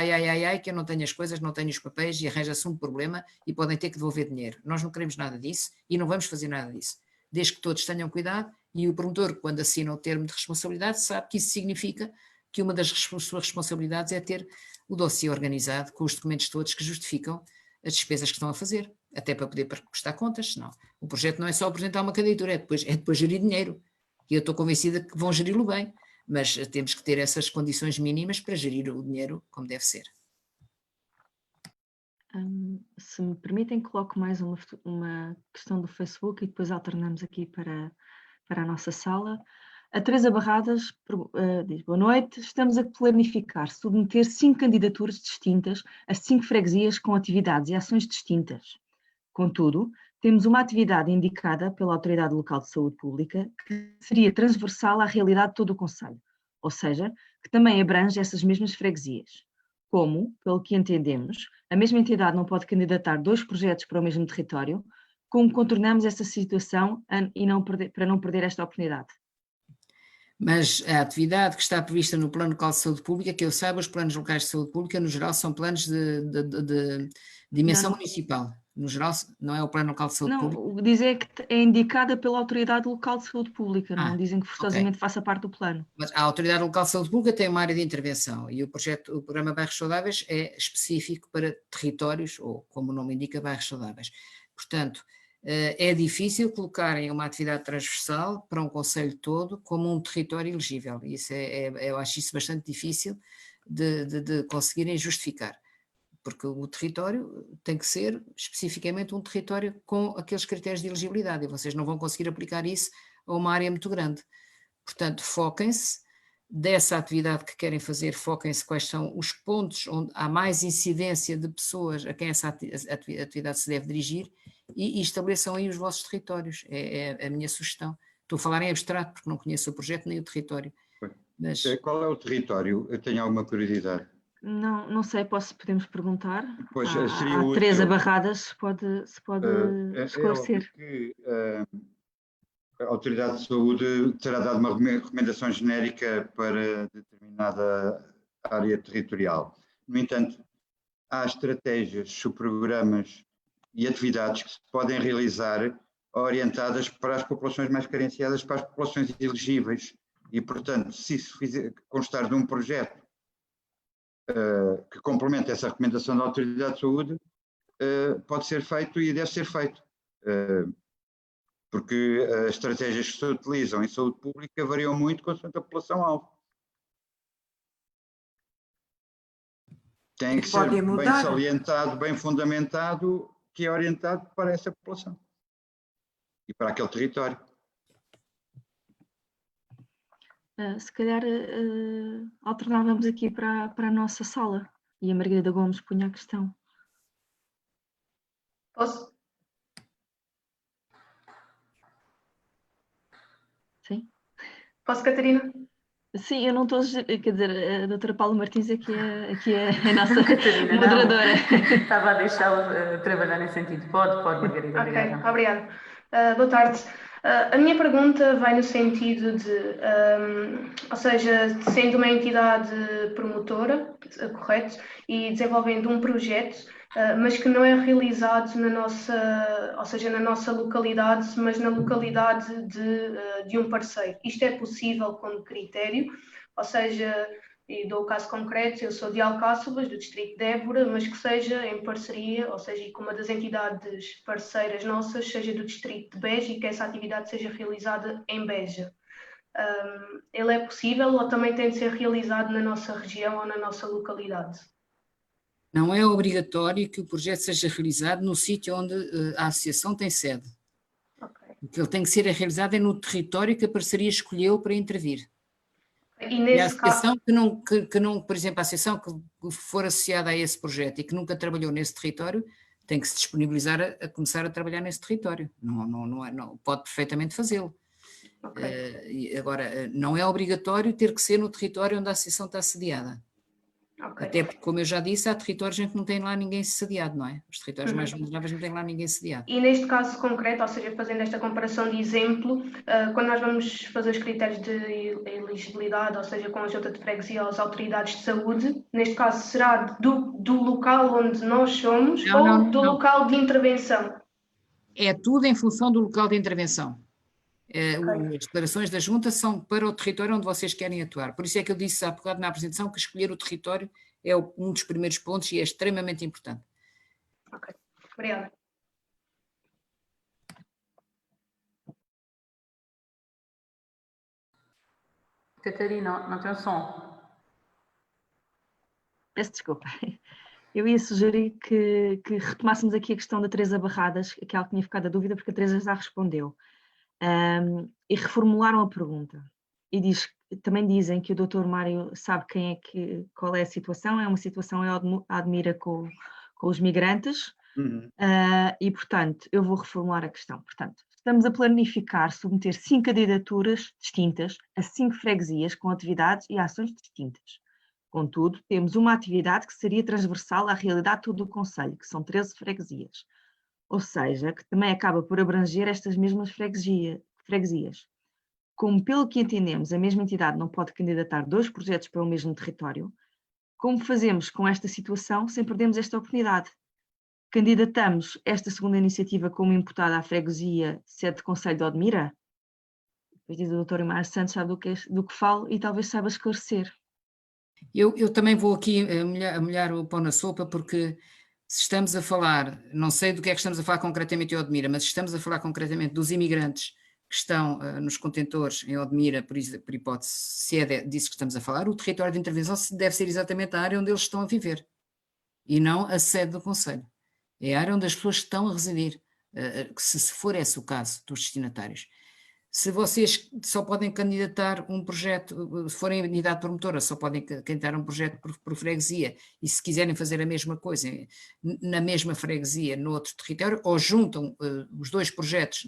que eu não tenho as coisas, não tenho os papéis, e arranja-se um problema e podem ter que devolver dinheiro. Nós não queremos nada disso e não vamos fazer nada disso, desde que todos tenham cuidado, e o promotor, quando assina o termo de responsabilidade, sabe que isso significa que uma das suas responsabilidades é ter o dossiê organizado com os documentos todos que justificam as despesas que estão a fazer, até para poder prestar contas, senão o projeto não é só apresentar uma candidatura, é depois gerir dinheiro, e eu estou convencida que vão geri-lo bem, mas temos que ter essas condições mínimas para gerir o dinheiro como deve ser. Se me permitem, coloco mais uma questão do Facebook e depois alternamos aqui para a nossa sala. A Teresa Barradas diz: boa noite, estamos a planificar submeter 5 candidaturas distintas a 5 freguesias com atividades e ações distintas. Contudo, temos uma atividade indicada pela Autoridade Local de Saúde Pública que seria transversal à realidade de todo o concelho, ou seja, que também abrange essas mesmas freguesias. Como, pelo que entendemos, a mesma entidade não pode candidatar 2 projetos para o mesmo território, como contornamos essa situação para não perder esta oportunidade? Mas a atividade que está prevista no Plano Local de Saúde Pública, que eu saiba, os planos locais de saúde pública, no geral, são planos de dimensão municipal. No geral, não é o Plano Local de Saúde Pública? Não, dizer que é indicada pela Autoridade Local de Saúde Pública, não dizem que forçosamente faça parte do plano. Mas a Autoridade Local de Saúde Pública tem uma área de intervenção e o programa Bairros Saudáveis é específico para territórios, ou como o nome indica, bairros saudáveis. Portanto, é difícil colocarem uma atividade transversal para um concelho todo como um território elegível. Isso eu acho isso bastante difícil de conseguirem justificar, porque o território tem que ser especificamente um território com aqueles critérios de elegibilidade e vocês não vão conseguir aplicar isso a uma área muito grande. Portanto, foquem-se dessa atividade que querem fazer, foquem-se quais são os pontos onde há mais incidência de pessoas a quem essa atividade se deve dirigir e estabeleçam aí os vossos territórios. É a minha sugestão. Estou a falar em abstrato porque não conheço o projeto nem o território. Mas... Qual é o território? Eu tenho alguma curiosidade. Não sei, podemos perguntar. Pois, a Teresa Barradas se pode esclarecer. A Autoridade de Saúde terá dado uma recomendação genérica para determinada área territorial. No entanto, há estratégias, subprogramas e atividades que se podem realizar orientadas para as populações mais carenciadas, para as populações elegíveis. E, portanto, se isso constar de um projeto que complementa essa recomendação da Autoridade de Saúde, pode ser feito e deve ser feito. Porque as estratégias que se utilizam em saúde pública variam muito consoante a população-alvo. Tem que ser bem salientado, bem fundamentado, que é orientado para essa população e para aquele território. Se calhar alternávamos aqui para a nossa sala e a Margarida Gomes punha a questão. Posso? Sim. Posso, Catarina? Sim, eu não estou, quer dizer, a doutora Paula Martins aqui é a nossa Catarina, moderadora. Estava a deixá-la trabalhar nesse sentido. Pode, Margarida. Ok, obrigada. Boa tarde. A minha pergunta vai no sentido de, ou seja, sendo uma entidade promotora, correto, e desenvolvendo um projeto, mas que não é realizado na nossa localidade, mas na localidade de um parceiro. Isto é possível como critério, ou seja, e dou o caso concreto, eu sou de Alcáçovas, do distrito de Évora, mas que seja em parceria, ou seja, e com uma das entidades parceiras nossas, seja do distrito de Beja e que essa atividade seja realizada em Beja. Ele é possível ou também tem de ser realizado na nossa região ou na nossa localidade? Não é obrigatório que o projeto seja realizado no sítio onde a associação tem sede. Okay. O que ele tem que ser realizado é no território que a parceria escolheu para intervir. E a associação que não, por exemplo, a associação que for associada a esse projeto e que nunca trabalhou nesse território, tem que se disponibilizar a começar a trabalhar nesse território. Não pode perfeitamente fazê-lo. Okay. Agora, não é obrigatório ter que ser no território onde a associação está sediada. Ok. Até porque, como eu já disse, há territórios em que não tem lá ninguém sediado, não é? Os territórios mais vulneráveis não têm lá ninguém sediado. E neste caso concreto, ou seja, fazendo esta comparação de exemplo, quando nós vamos fazer os critérios de elegibilidade, ou seja, com a junta de freguesia ou as autoridades de saúde, neste caso será do local onde nós somos ou do local de intervenção? É tudo em função do local de intervenção. As declarações da junta são para o território onde vocês querem atuar. Por isso é que eu disse há bocado na apresentação que escolher o território é um dos primeiros pontos e é extremamente importante. Ok, obrigada. Catarina, não tem o som. Peço desculpa. Eu ia sugerir que retomássemos aqui a questão da Teresa Barradas, que ela tinha ficado a dúvida, porque a Teresa já respondeu. E reformularam a pergunta. E também dizem que o Dr. Mário sabe qual é a situação. É uma situação em Admira com os migrantes. E, portanto, eu vou reformular a questão. Portanto, estamos a planificar submeter 5 candidaturas distintas a 5 freguesias com atividades e ações distintas. Contudo, temos uma atividade que seria transversal à realidade todo do concelho, que são 13 freguesias. Ou seja, que também acaba por abranger estas mesmas freguesias. Como, pelo que entendemos, a mesma entidade não pode candidatar 2 projetos para o mesmo território, como fazemos com esta situação sem perdermos esta oportunidade? Candidatamos esta segunda iniciativa como imputada à freguesia sede de Concelho de Odmira? Depois diz o Dr. Mário Santos sabe do que falo e talvez saiba esclarecer. Eu também vou aqui molhar o pão na sopa, porque se estamos a falar, não sei do que é que estamos a falar concretamente em Odmira, mas estamos a falar concretamente dos imigrantes que estão nos contentores em Odmira, por hipótese, se é disso que estamos a falar, o território de intervenção deve ser exatamente a área onde eles estão a viver, e não a sede do concelho. É a área onde as pessoas estão a residir, se for esse o caso dos destinatários. Se vocês só podem candidatar um projeto, se forem unidade promotora, só podem candidatar um projeto por freguesia, e se quiserem fazer a mesma coisa na mesma freguesia, no outro território, ou juntam os dois projetos,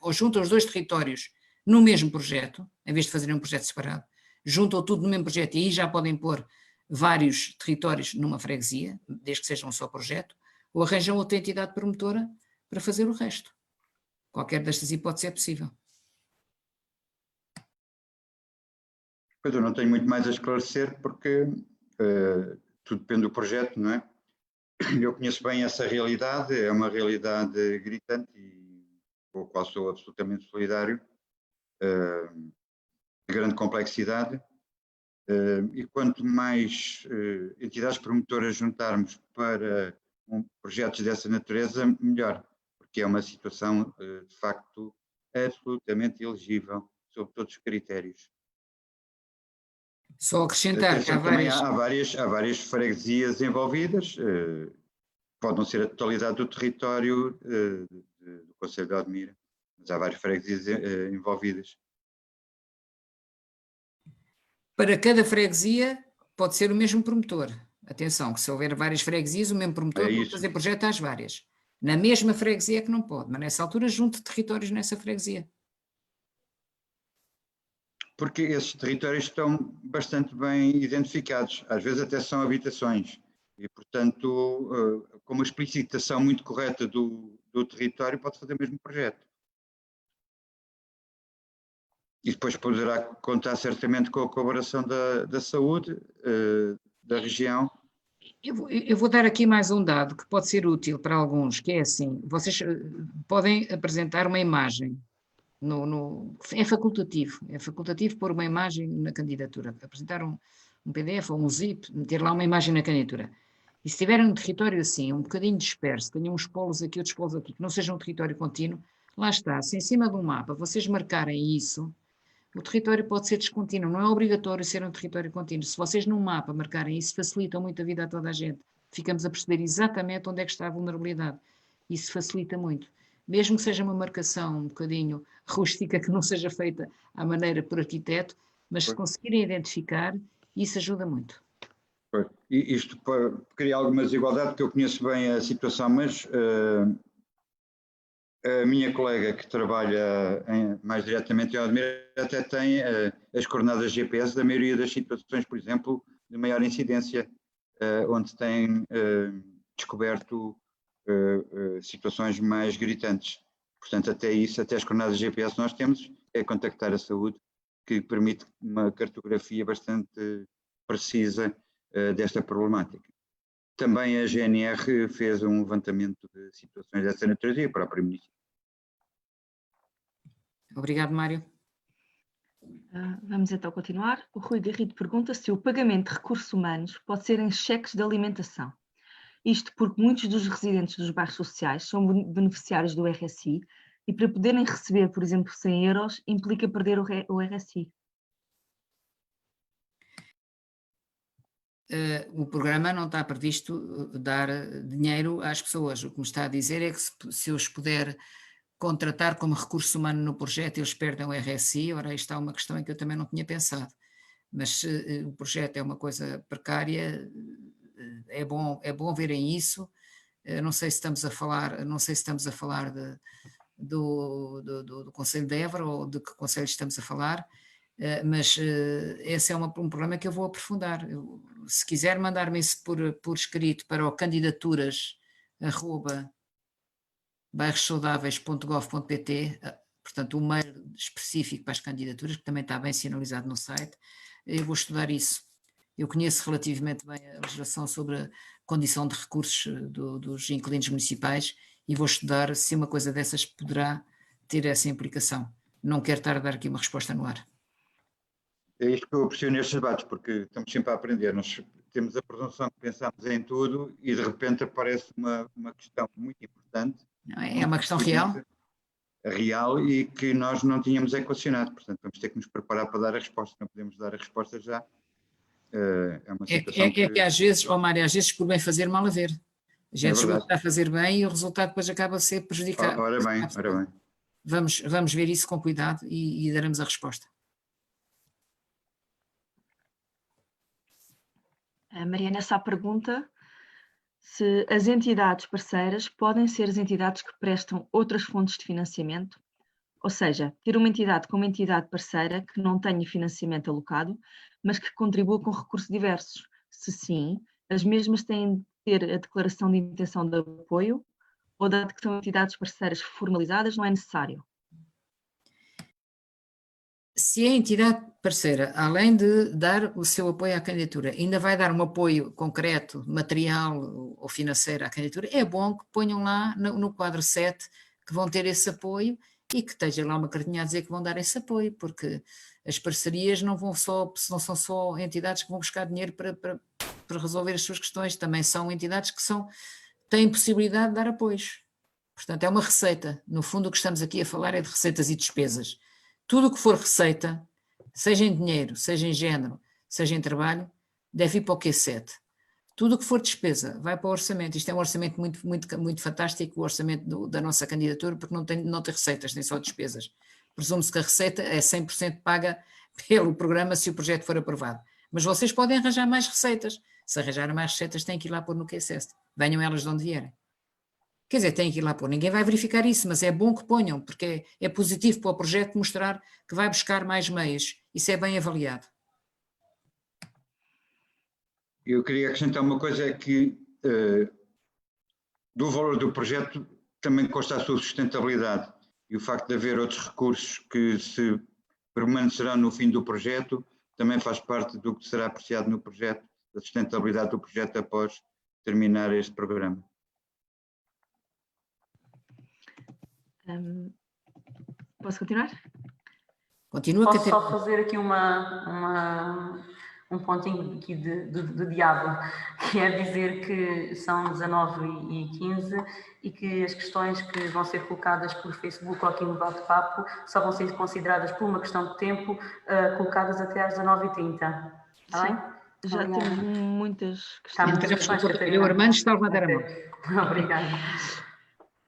ou juntam os dois territórios no mesmo projeto, em vez de fazerem um projeto separado, juntam tudo no mesmo projeto e aí já podem pôr vários territórios numa freguesia, desde que seja um só projeto, ou arranjam outra entidade promotora para fazer o resto. Qualquer destas hipóteses é possível. Pois eu não tenho muito mais a esclarecer porque tudo depende do projeto, não é? Eu conheço bem essa realidade, é uma realidade gritante e com a qual sou absolutamente solidário, de grande complexidade, e quanto mais entidades promotoras juntarmos para projetos dessa natureza, melhor. Que é uma situação, de facto, absolutamente elegível, sob todos os critérios. Só acrescentar que há várias freguesias envolvidas, pode não ser a totalidade do território do Concelho de Odmira, mas há várias freguesias envolvidas. Para cada freguesia pode ser o mesmo promotor. Atenção, que se houver várias freguesias, o mesmo promotor pode fazer projeto às várias. Na mesma freguesia é que não pode, mas nessa altura junte territórios nessa freguesia. Porque esses territórios estão bastante bem identificados, às vezes até são habitações, e portanto, com uma explicitação muito correta do território, pode fazer o mesmo projeto. E depois poderá contar certamente com a colaboração da saúde, da região. Eu vou dar aqui mais um dado que pode ser útil para alguns, que é assim, vocês podem apresentar uma imagem, é facultativo pôr uma imagem na candidatura, apresentar um PDF ou um zip, meter lá uma imagem na candidatura. E se tiverem um território assim, um bocadinho disperso, tenham uns polos aqui, outros polos aqui, que não seja um território contínuo, lá está, se em cima de um mapa vocês marcarem isso, o território pode ser descontínuo, não é obrigatório ser um território contínuo. Se vocês num mapa marcarem isso, facilitam muito a vida a toda a gente. Ficamos a perceber exatamente onde é que está a vulnerabilidade. Isso facilita muito. Mesmo que seja uma marcação um bocadinho rústica, que não seja feita à maneira por arquiteto, mas se conseguirem identificar, isso ajuda muito. E isto cria alguma desigualdade, porque eu conheço bem a situação, mas a minha colega que trabalha mais diretamente em Odmira até tem as coordenadas GPS da maioria das situações, por exemplo, de maior incidência, onde têm descoberto situações mais gritantes. Portanto, até isso, até as coordenadas GPS nós temos, é contactar a saúde, que permite uma cartografia bastante precisa desta problemática. Também a GNR fez um levantamento de situações dessa natureza e o próprio município. Obrigado, Mário. Vamos então continuar. O Rui Garrido pergunta se o pagamento de recursos humanos pode ser em cheques de alimentação. Isto porque muitos dos residentes dos bairros sociais são beneficiários do RSI e para poderem receber, por exemplo, 100 euros, implica perder o RSI. O programa não está previsto dar dinheiro às pessoas. O que me está a dizer é que se eu os puder contratar como recurso humano no projeto, eles perdem o RSI. Ora, isto é uma questão em que eu também não tinha pensado. Mas se o projeto é uma coisa precária, é bom verem isso. Não sei se estamos a falar, do Conselho de Évora ou de que conselho estamos a falar, mas esse é um problema que eu vou aprofundar. Se quiser mandar-me isso por escrito para o candidaturas@bairrossaudáveis.gov.pt, portanto um mail específico para as candidaturas, que também está bem sinalizado no site, eu vou estudar isso. Eu conheço relativamente bem a legislação sobre a condição de recursos dos inquilinos municipais e vou estudar se uma coisa dessas poderá ter essa implicação. Não quero estar a dar aqui uma resposta no ar. É isto que eu aprecio nestes debates, porque estamos sempre a aprender. Nós temos a presunção que pensamos em tudo e de repente aparece uma questão muito importante. É uma questão real? Real e que nós não tínhamos equacionado. Portanto, vamos ter que nos preparar para dar a resposta. Não podemos dar a resposta já. É uma situação que às vezes, Mário, às vezes por bem fazer, mal a ver. A gente está a fazer bem e o resultado depois acaba a ser prejudicado. Ora bem. Vamos ver isso com cuidado e daremos a resposta. A Mariana só pergunta se as entidades parceiras podem ser as entidades que prestam outras fontes de financiamento, ou seja, ter uma entidade como entidade parceira que não tenha financiamento alocado, mas que contribua com recursos diversos. Se sim, as mesmas têm de ter a declaração de intenção de apoio ou dado que são entidades parceiras formalizadas, não é necessário? Se a entidade parceira, além de dar o seu apoio à candidatura, ainda vai dar um apoio concreto, material ou financeiro à candidatura, é bom que ponham lá no quadro 7 que vão ter esse apoio e que esteja lá uma cartinha a dizer que vão dar esse apoio, porque as parcerias não são só entidades que vão buscar dinheiro para resolver as suas questões, também são entidades que têm possibilidade de dar apoios. Portanto, é uma receita. No fundo, o que estamos aqui a falar é de receitas e despesas. Tudo o que for receita, seja em dinheiro, seja em género, seja em trabalho, deve ir para o Q7. Tudo o que for despesa vai para o orçamento. Isto é um orçamento muito fantástico, o orçamento da nossa candidatura, porque não tem receitas, tem só despesas. Presume-se que a receita é 100% paga pelo programa se o projeto for aprovado. Mas vocês podem arranjar mais receitas. Se arranjarem mais receitas, têm que ir lá pôr no Q7. Venham elas de onde vierem. Quer dizer, têm que ir lá pôr. Ninguém vai verificar isso, mas é bom que ponham, porque é positivo para o projeto mostrar que vai buscar mais meios. Isso é bem avaliado. Eu queria acrescentar uma coisa, é que do valor do projeto também consta a sua sustentabilidade e o facto de haver outros recursos que se permanecerão no fim do projeto também faz parte do que será apreciado no projeto, da sustentabilidade do projeto após terminar este programa. Posso continuar? Continua. Posso só fazer aqui um pontinho aqui de diabo, que é dizer que são 19h15 e que as questões que vão ser colocadas por Facebook ou aqui no bate-papo só vão ser consideradas por uma questão de tempo colocadas até às 19h30. Está bem? Já temos muitas questões. O Armando está a levantar a mão. Obrigada.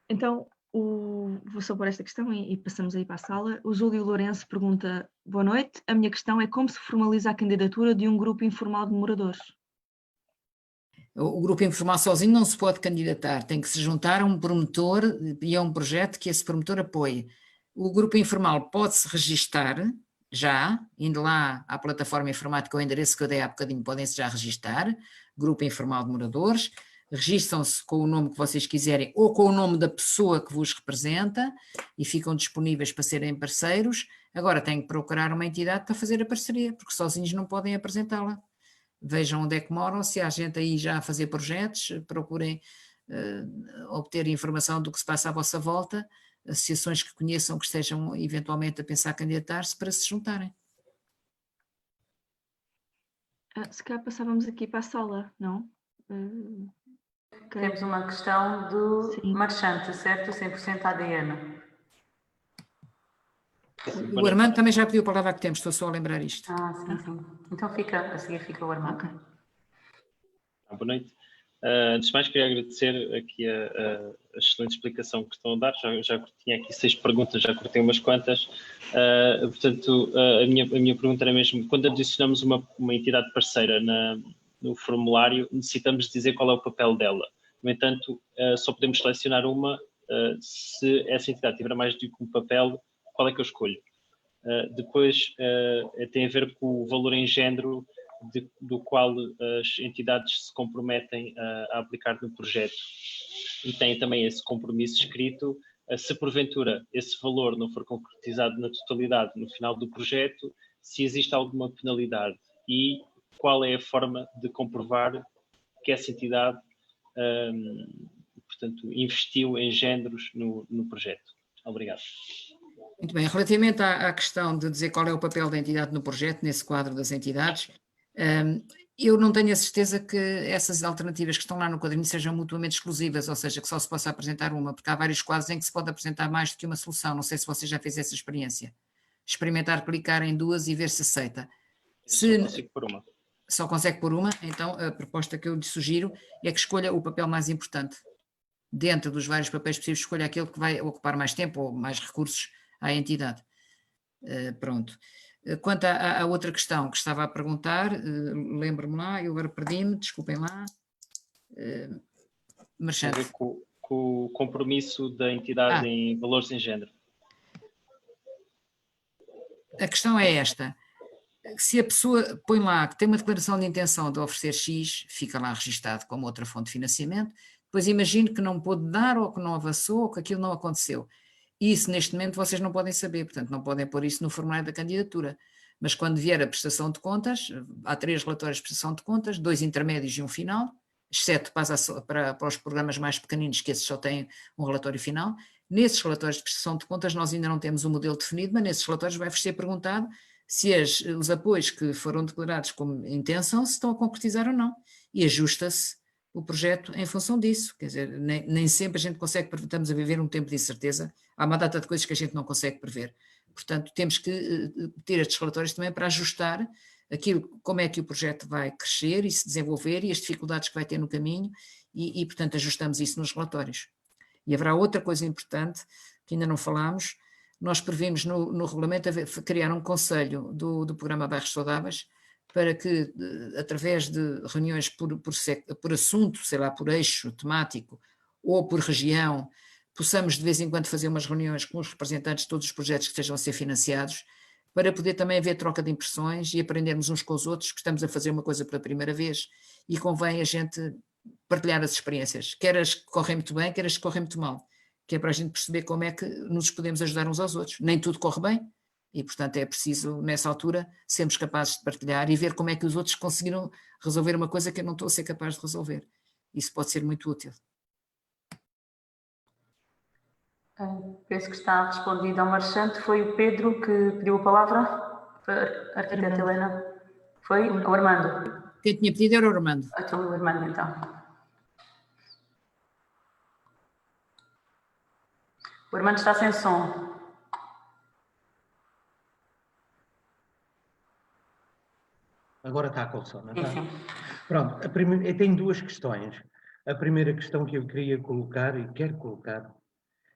Então, vou só pôr esta questão e passamos aí para a sala. O Júlio Lourenço pergunta: boa noite, a minha questão é como se formaliza a candidatura de um grupo informal de moradores? O grupo informal sozinho não se pode candidatar, tem que se juntar a um promotor e a um projeto que esse promotor apoie. O grupo informal pode-se registar já, indo lá à plataforma informática, o endereço que eu dei há bocadinho, podem-se já registar, Grupo Informal de Moradores, registram-se com o nome que vocês quiserem ou com o nome da pessoa que vos representa e ficam disponíveis para serem parceiros. Agora têm que procurar uma entidade para fazer a parceria, porque sozinhos não podem apresentá-la. Vejam onde é que moram, se há gente aí já a fazer projetos, procurem obter informação do que se passa à vossa volta, associações que conheçam que estejam eventualmente a pensar candidatar-se para se juntarem. Se calhar passávamos aqui para a sala, não? Temos uma questão do Sim. marchante, certo? 100% ADN. O Armando também já pediu a palavra que temos, estou só a lembrar isto. Sim. Então a seguir fica o Armando. Ok. Boa noite. Antes de mais, queria agradecer aqui a excelente explicação que estão a dar. Já tinha aqui 6 perguntas, já cortei umas quantas. Portanto, a minha pergunta era mesmo, quando adicionamos uma entidade parceira no formulário, necessitamos dizer qual é o papel dela. No entanto, só podemos selecionar uma se essa entidade tiver mais do que um papel, qual é que eu escolho? Depois, tem a ver com o valor em género do qual as entidades se comprometem a aplicar no projeto. E tem também esse compromisso escrito. Se porventura esse valor não for concretizado na totalidade no final do projeto, se existe alguma penalidade e qual é a forma de comprovar que essa entidade, portanto, investiu em géneros no projeto. Obrigado. Muito bem, relativamente à questão de dizer qual é o papel da entidade no projeto, nesse quadro das entidades, eu não tenho a certeza que essas alternativas que estão lá no quadrinho sejam mutuamente exclusivas, ou seja, que só se possa apresentar uma, porque há vários quadros em que se pode apresentar mais do que uma solução. Não sei se você já fez essa experiência. Experimentar clicar em 2 e ver se aceita. Só consigo por uma. Só consegue por uma, então a proposta que eu lhe sugiro é que escolha o papel mais importante. Dentro dos vários papéis possíveis, escolha aquele que vai ocupar mais tempo ou mais recursos à entidade. Pronto. Quanto à outra questão que estava a perguntar, lembro-me lá, eu agora perdi-me, desculpem lá. Marchante. Tem a ver com o compromisso da entidade em valores em género. A questão é esta. Se a pessoa põe lá que tem uma declaração de intenção de oferecer X, fica lá registado como outra fonte de financiamento, depois imagino que não pôde dar ou que não avançou ou que aquilo não aconteceu. Isso, neste momento, vocês não podem saber, portanto, não podem pôr isso no formulário da candidatura. Mas quando vier a prestação de contas, há 3 relatórios de prestação de contas, 2 intermédios e um final, exceto para os programas mais pequeninos, que esses só têm um relatório final. Nesses relatórios de prestação de contas, nós ainda não temos um modelo definido, mas nesses relatórios vai-vos ser perguntado se os apoios que foram declarados como intenção se estão a concretizar ou não. E ajusta-se o projeto em função disso. Quer dizer, nem sempre a gente consegue, estamos a viver um tempo de incerteza, há uma data de coisas que a gente não consegue prever. Portanto, temos que ter estes relatórios também para ajustar aquilo, como é que o projeto vai crescer e se desenvolver e as dificuldades que vai ter no caminho e portanto, ajustamos isso nos relatórios. E haverá outra coisa importante que ainda não falámos, nós previmos no regulamento criar um conselho do programa Bairros Saudáveis para que, através de reuniões por assunto, sei lá, por eixo temático ou por região, possamos de vez em quando fazer umas reuniões com os representantes de todos os projetos que estejam a ser financiados, para poder também haver troca de impressões e aprendermos uns com os outros, que estamos a fazer uma coisa pela primeira vez e convém a gente partilhar as experiências, quer as que correm muito bem, quer as que correm muito mal, que é para a gente perceber como é que nos podemos ajudar uns aos outros. Nem tudo corre bem e, portanto, é preciso, nessa altura, sermos capazes de partilhar e ver como é que os outros conseguiram resolver uma coisa que eu não estou a ser capaz de resolver. Isso pode ser muito útil. Penso que está respondido ao marchante. Foi o Pedro que pediu a palavra? Foi a arquiteta Helena? Foi o Armando? Quem tinha pedido era o Armando. Então, o Armando, então. O Armando está sem som. Agora está com som, não está? Sim. Pronto, eu tenho 2 questões. A primeira questão que eu queria colocar e quero colocar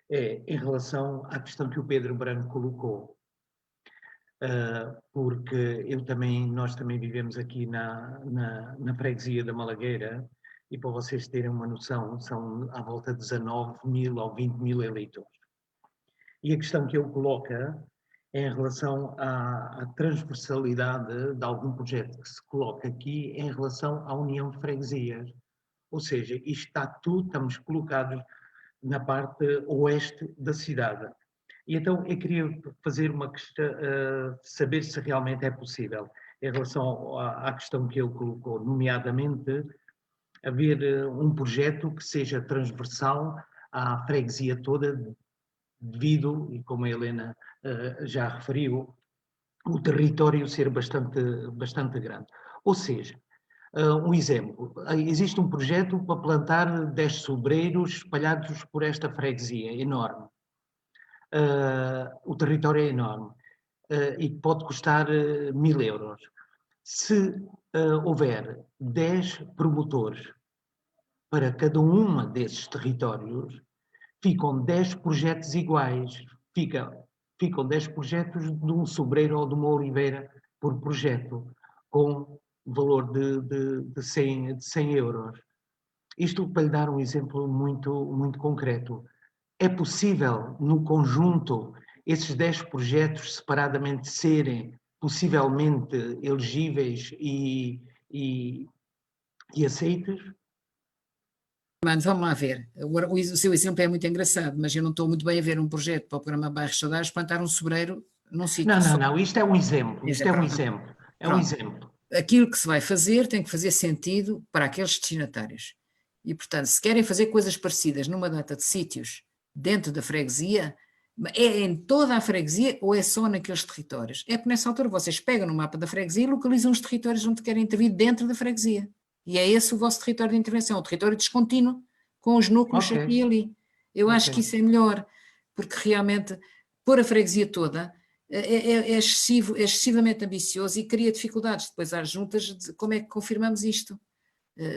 é em relação à questão que o Pedro Branco colocou. Porque nós também vivemos aqui na freguesia da Malagueira e para vocês terem uma noção, são à volta de 19 mil ou 20 mil eleitores. E a questão que eu coloco em relação à transversalidade de algum projeto que se coloca aqui em relação à União de Freguesias. Ou seja, isto está tudo, estamos colocados na parte oeste da cidade. E então eu queria fazer uma questão, saber se realmente é possível, em relação à questão que ele colocou, nomeadamente haver um projeto que seja transversal à freguesia toda, devido, e como a Helena já referiu, o território ser bastante grande. Ou seja, um exemplo, existe um projeto para plantar 10 sobreiros espalhados por esta freguesia, enorme. O território é enorme e pode custar 1000 euros. Se houver 10 promotores para cada uma desses territórios, ficam 10 projetos iguais. Ficam 10 projetos de um sobreiro ou de uma oliveira por projeto, com valor de 100 euros. Isto para lhe dar um exemplo muito concreto. É possível, no conjunto, esses 10 projetos separadamente serem possivelmente elegíveis e aceitos? Mano, vamos lá ver. Agora, o seu exemplo é muito engraçado, mas eu não estou muito bem a ver um projeto para o programa Bairros Saudáveis plantar um sobreiro num sítio só. Não, isto é um exemplo. Isto é um Pronto. exemplo. É um Pronto. exemplo. Aquilo que se vai fazer tem que fazer sentido para aqueles destinatários. E, portanto, se querem fazer coisas parecidas numa data de sítios dentro da freguesia, é em toda a freguesia ou é só naqueles territórios? É porque nessa altura vocês pegam no mapa da freguesia e localizam os territórios onde querem intervir dentro da freguesia. E é esse o vosso território de intervenção, o território descontínuo, com os núcleos Ok. aqui e ali. Eu acho que isso é melhor, porque realmente pôr a freguesia toda é excessivamente ambicioso e cria dificuldades depois às juntas de como é que confirmamos isto.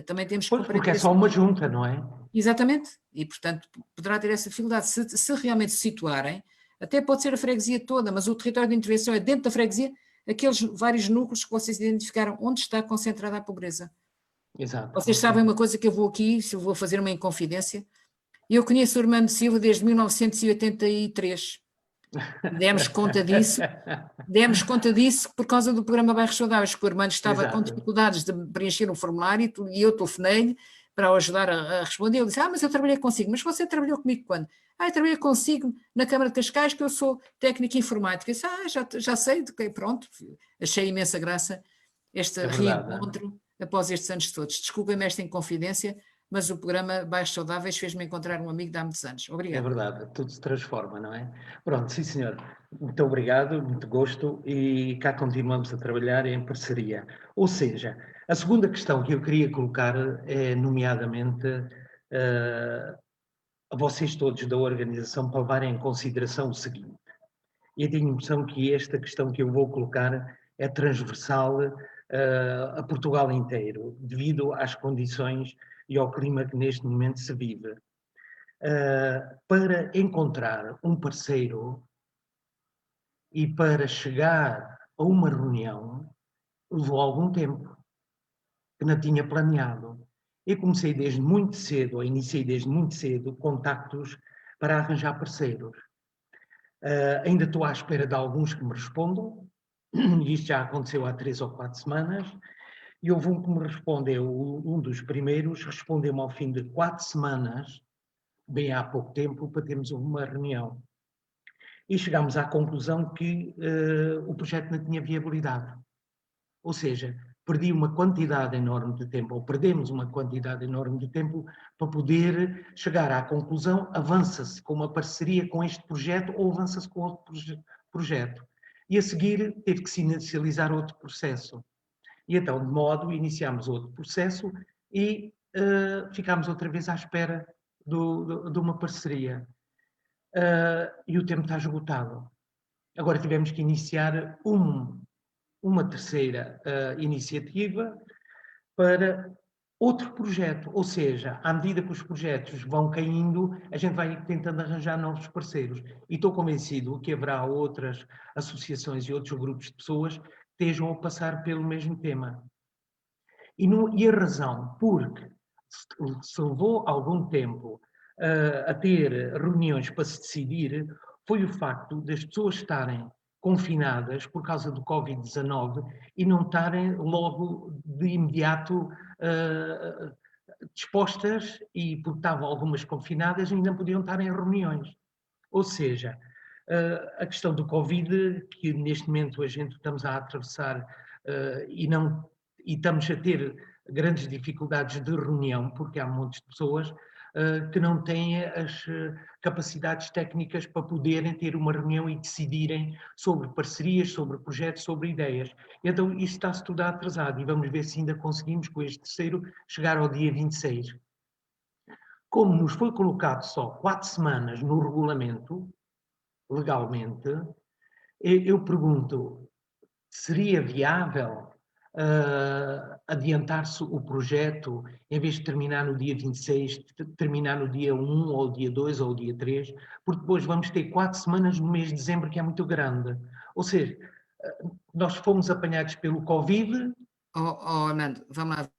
Também temos que Pois, porque é só uma junta, não é? Exatamente, e portanto poderá ter essa dificuldade. Se realmente se situarem, até pode ser a freguesia toda, mas o território de intervenção é dentro da freguesia, aqueles vários núcleos que vocês identificaram onde está concentrada a pobreza. Exato. Vocês sabem uma coisa que eu vou aqui, se eu vou fazer uma inconfidência, eu conheço o Armando Silva desde 1983. Demos conta disso por causa do programa Bairros Saudáveis, que o Armando estava com dificuldades de preencher um formulário e eu telefonei-lhe para o ajudar a responder. Ele disse, mas eu trabalhei consigo. Mas você trabalhou comigo quando? Eu trabalhei consigo na Câmara de Cascais, que eu sou técnica informática. Eu disse, já sei, pronto. Achei imensa graça este reencontro após estes anos todos. Desculpem-me esta inconfidência, mas o programa Bairros Saudáveis fez-me encontrar um amigo de há muitos anos. Obrigado. É verdade, tudo se transforma, não é? Pronto, sim senhor. Muito obrigado, muito gosto e cá continuamos a trabalhar em parceria. Ou seja, a segunda questão que eu queria colocar é, nomeadamente, a vocês todos da organização para levarem em consideração o seguinte. Eu tenho a impressão que esta questão que eu vou colocar é transversal a Portugal inteiro, devido às condições e ao clima que neste momento se vive. Para encontrar um parceiro e para chegar a uma reunião, levou algum tempo, que não tinha planeado. Eu comecei desde muito cedo, ou iniciei desde muito cedo, contactos para arranjar parceiros. Ainda estou à espera de alguns que me respondam, isto já aconteceu há 3 ou 4 semanas, e houve um que me respondeu, um dos primeiros, respondeu-me ao fim de 4 semanas, bem há pouco tempo, para termos uma reunião. E chegámos à conclusão que o projeto não tinha viabilidade. Ou seja, perdi uma quantidade enorme de tempo, ou perdemos uma quantidade enorme de tempo para poder chegar à conclusão, avança-se com uma parceria com este projeto ou avança-se com outro projeto. E a seguir teve que se inicializar outro processo. E então, de modo, iniciámos outro processo e ficámos outra vez à espera de uma parceria. E o tempo está esgotado. Agora tivemos que iniciar uma terceira iniciativa para outro projeto, ou seja, à medida que os projetos vão caindo, a gente vai tentando arranjar novos parceiros. E estou convencido que haverá outras associações e outros grupos de pessoas que estejam a passar pelo mesmo tema. E a razão, porque se levou algum tempo a ter reuniões para se decidir, foi o facto das pessoas estarem confinadas por causa do Covid-19 e não estarem logo de imediato dispostas, e porque estavam algumas confinadas ainda podiam estar em reuniões. Ou seja, a questão do Covid, que neste momento a gente estamos a atravessar e estamos a ter grandes dificuldades de reunião, porque há montes de pessoas que não têm as capacidades técnicas para poderem ter uma reunião e decidirem sobre parcerias, sobre projetos, sobre ideias. Então isto está-se tudo atrasado e vamos ver se ainda conseguimos, com este terceiro, chegar ao dia 26. Como nos foi colocado só 4 semanas no regulamento, legalmente, eu pergunto, seria viável adiantar-se o projeto, em vez de terminar no dia 26, terminar no dia 1, ou dia 2, ou dia 3, porque depois vamos ter 4 semanas no mês de dezembro, que é muito grande. Ou seja, nós fomos apanhados pelo Covid. Armando, vamos lá,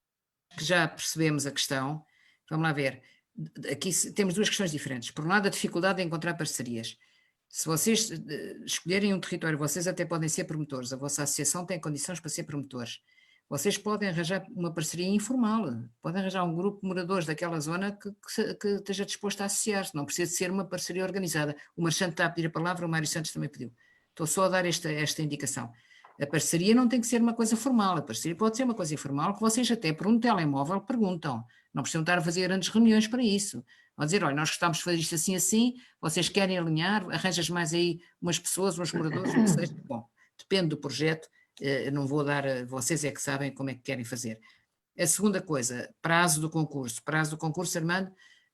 que já percebemos a questão, vamos lá ver. Aqui temos 2 questões diferentes. Por um lado, a dificuldade de encontrar parcerias. Se vocês escolherem um território, vocês até podem ser promotores, a vossa associação tem condições para ser promotores. Vocês podem arranjar uma parceria informal, podem arranjar um grupo de moradores daquela zona que esteja disposto a associar-se, não precisa de ser uma parceria organizada. O Marchante está a pedir a palavra, o Mário Santos também pediu. Estou só a dar esta indicação. A parceria não tem que ser uma coisa formal, a parceria pode ser uma coisa informal, que vocês até por um telemóvel perguntam, não precisam estar a fazer grandes reuniões para isso. Vão dizer, olha, nós gostamos de fazer isto assim, assim, vocês querem alinhar, arranjas mais aí umas pessoas, uns moradores, não sei. Bom, depende do projeto, não vou dar, vocês é que sabem como é que querem fazer. A segunda coisa, prazo do concurso, Armando,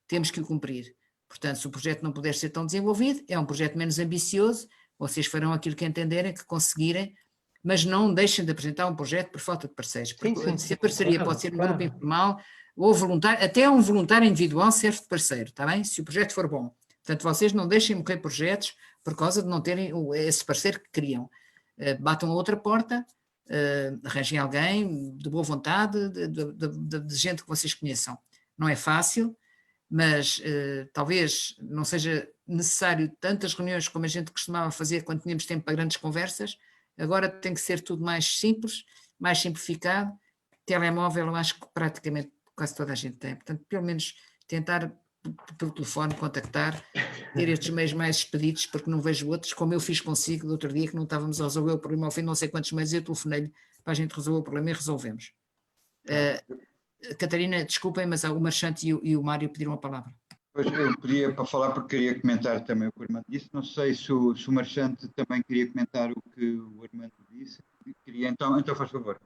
temos que o cumprir. Portanto, se o projeto não puder ser tão desenvolvido, é um projeto menos ambicioso, vocês farão aquilo que entenderem, que conseguirem, mas não deixem de apresentar um projeto por falta de parceiros. Porque se a parceria pode ser um grupo informal, ou voluntário, até um voluntário individual serve de parceiro, está bem? Se o projeto for bom. Portanto, vocês não deixem morrer projetos por causa de não terem esse parceiro que queriam. Batam a outra porta, arranjem alguém de boa vontade, de gente que vocês conheçam. Não é fácil, mas talvez não seja necessário tantas reuniões como a gente costumava fazer quando tínhamos tempo para grandes conversas. Agora tem que ser tudo mais simples, mais simplificado. Telemóvel, eu acho que praticamente quase toda a gente tem. Portanto, pelo menos tentar pelo telefone contactar, ter estes meios mais expeditos, porque não vejo outros, como eu fiz consigo do outro dia, que não estávamos a resolver o problema ao fim de não sei quantos meses, eu telefonei-lhe para a gente resolver o problema e resolvemos. Catarina, desculpem, mas o Marchante e o Mário pediram a palavra. Pois, eu pedia para falar porque queria comentar também o que o Armando disse. Não sei se o Marchante também queria comentar o que o Armando disse. Queria, então faz favor.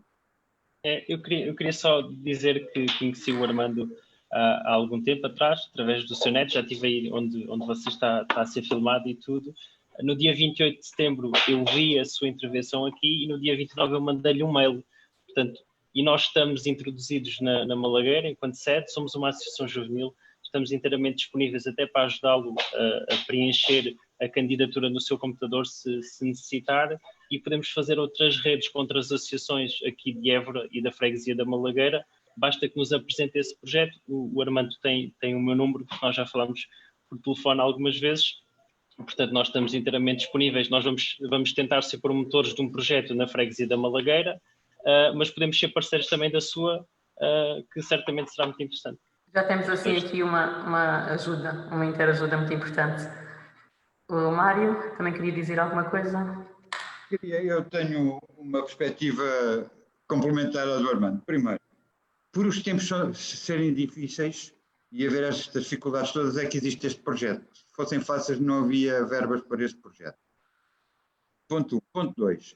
Eu queria só dizer que conheci o Armando há algum tempo atrás, através do seu neto, já estive aí onde você está a ser filmado e tudo. No dia 28 de setembro eu vi a sua intervenção aqui e no dia 29 eu mandei-lhe um mail. Portanto, e nós estamos introduzidos na Malagueira, enquanto sede, somos uma associação juvenil, estamos inteiramente disponíveis até para ajudá-lo a preencher a candidatura no seu computador se necessitar, e podemos fazer outras redes com outras associações aqui de Évora e da Freguesia da Malagueira. Basta que nos apresente esse projeto. O Armando tem o meu número, porque nós já falamos por telefone algumas vezes. Portanto, nós estamos inteiramente disponíveis. Nós vamos tentar ser promotores de um projeto na Freguesia da Malagueira, mas podemos ser parceiros também da sua, que certamente será muito interessante. Já temos assim aqui uma ajuda, uma interajuda muito importante. O Mário também queria dizer alguma coisa? Eu tenho uma perspectiva complementar à do Armando. Primeiro, por os tempos serem difíceis e haver estas dificuldades todas, é que existe este projeto. Se fossem fáceis, não havia verbas para este projeto. Ponto 1. Ponto 2.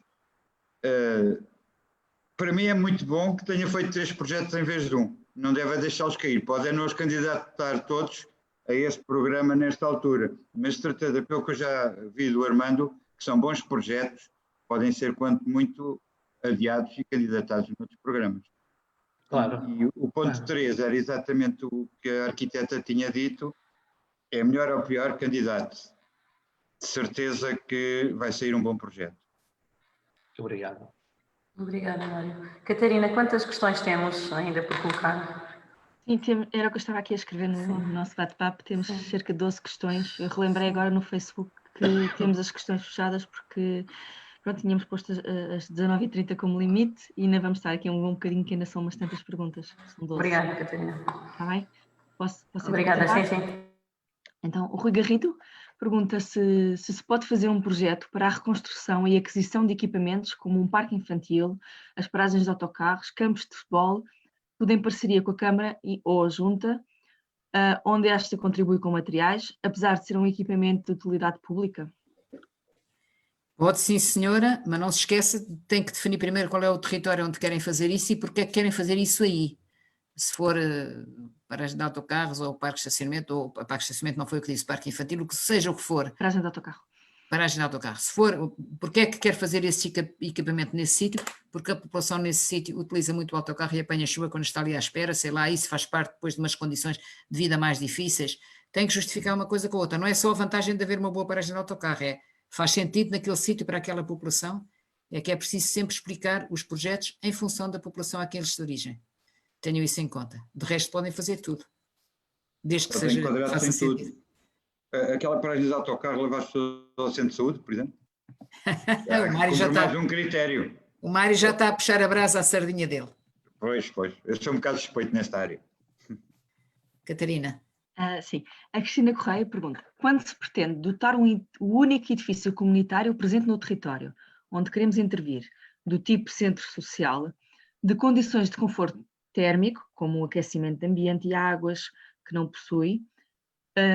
Para mim é muito bom que tenha feito 3 projetos em vez de 1. Não deve deixá-los cair. Podem não os candidatar todos a este programa nesta altura. Mas, de certeza, pelo que eu já vi do Armando, que são bons projetos, podem ser, quanto muito, adiados e candidatados noutros programas. Claro. E o ponto 3 era exatamente o que a arquiteta tinha dito: é melhor ou pior candidato. De certeza que vai sair um bom projeto. Obrigado. Obrigada, Mário. Catarina, quantas questões temos ainda por colocar? Sim, era o que eu estava aqui a escrever no nosso bate-papo. Temos cerca de 12 questões. Eu relembrei agora no Facebook que temos as questões fechadas, porque pronto, tínhamos posto as 19h30 como limite e ainda vamos estar aqui um bocadinho, que ainda são umas tantas perguntas. São 12. Obrigada, Catarina. Está bem? Posso Obrigada, sim, continuar? sim. Então, o Rui Garrido pergunta se pode fazer um projeto para a reconstrução e aquisição de equipamentos como um parque infantil, as paragens de autocarros, campos de futebol, tudo em parceria com a Câmara ou a Junta, onde esta contribui com materiais, apesar de ser um equipamento de utilidade pública? Pode sim, senhora, mas não se esqueça, tem que definir primeiro qual é o território onde querem fazer isso e porque é que querem fazer isso aí. Se for paragem de autocarros ou parque de estacionamento, ou parque de estacionamento não foi o que disse, parque infantil, o que seja o que for. Paragem de autocarro. Paragem de autocarro. Se for, porque é que quer fazer esse equipamento nesse sítio? Porque a população nesse sítio utiliza muito o autocarro e apanha chuva quando está ali à espera, sei lá, isso faz parte depois de umas condições de vida mais difíceis. Tem que justificar uma coisa com a outra. Não é só a vantagem de haver uma boa paragem de autocarro, faz sentido naquele sítio para aquela população, é que é preciso sempre explicar os projetos em função da população a quem eles se dirigem. Tenham isso em conta. De resto podem fazer tudo. Desde que seja faça sentido. Aquela paragem de autocarro leva as pessoas ao centro de saúde, por exemplo? O Mário já está. Mais um critério. O Mário já está a puxar a brasa à sardinha dele. Pois. Eu sou um bocado suspeito nesta área. Catarina. Sim. A Cristina Correia pergunta: quando se pretende dotar o único edifício comunitário presente no território, onde queremos intervir, do tipo centro social, de condições de conforto térmico, como o aquecimento de ambiente e águas, que não possui,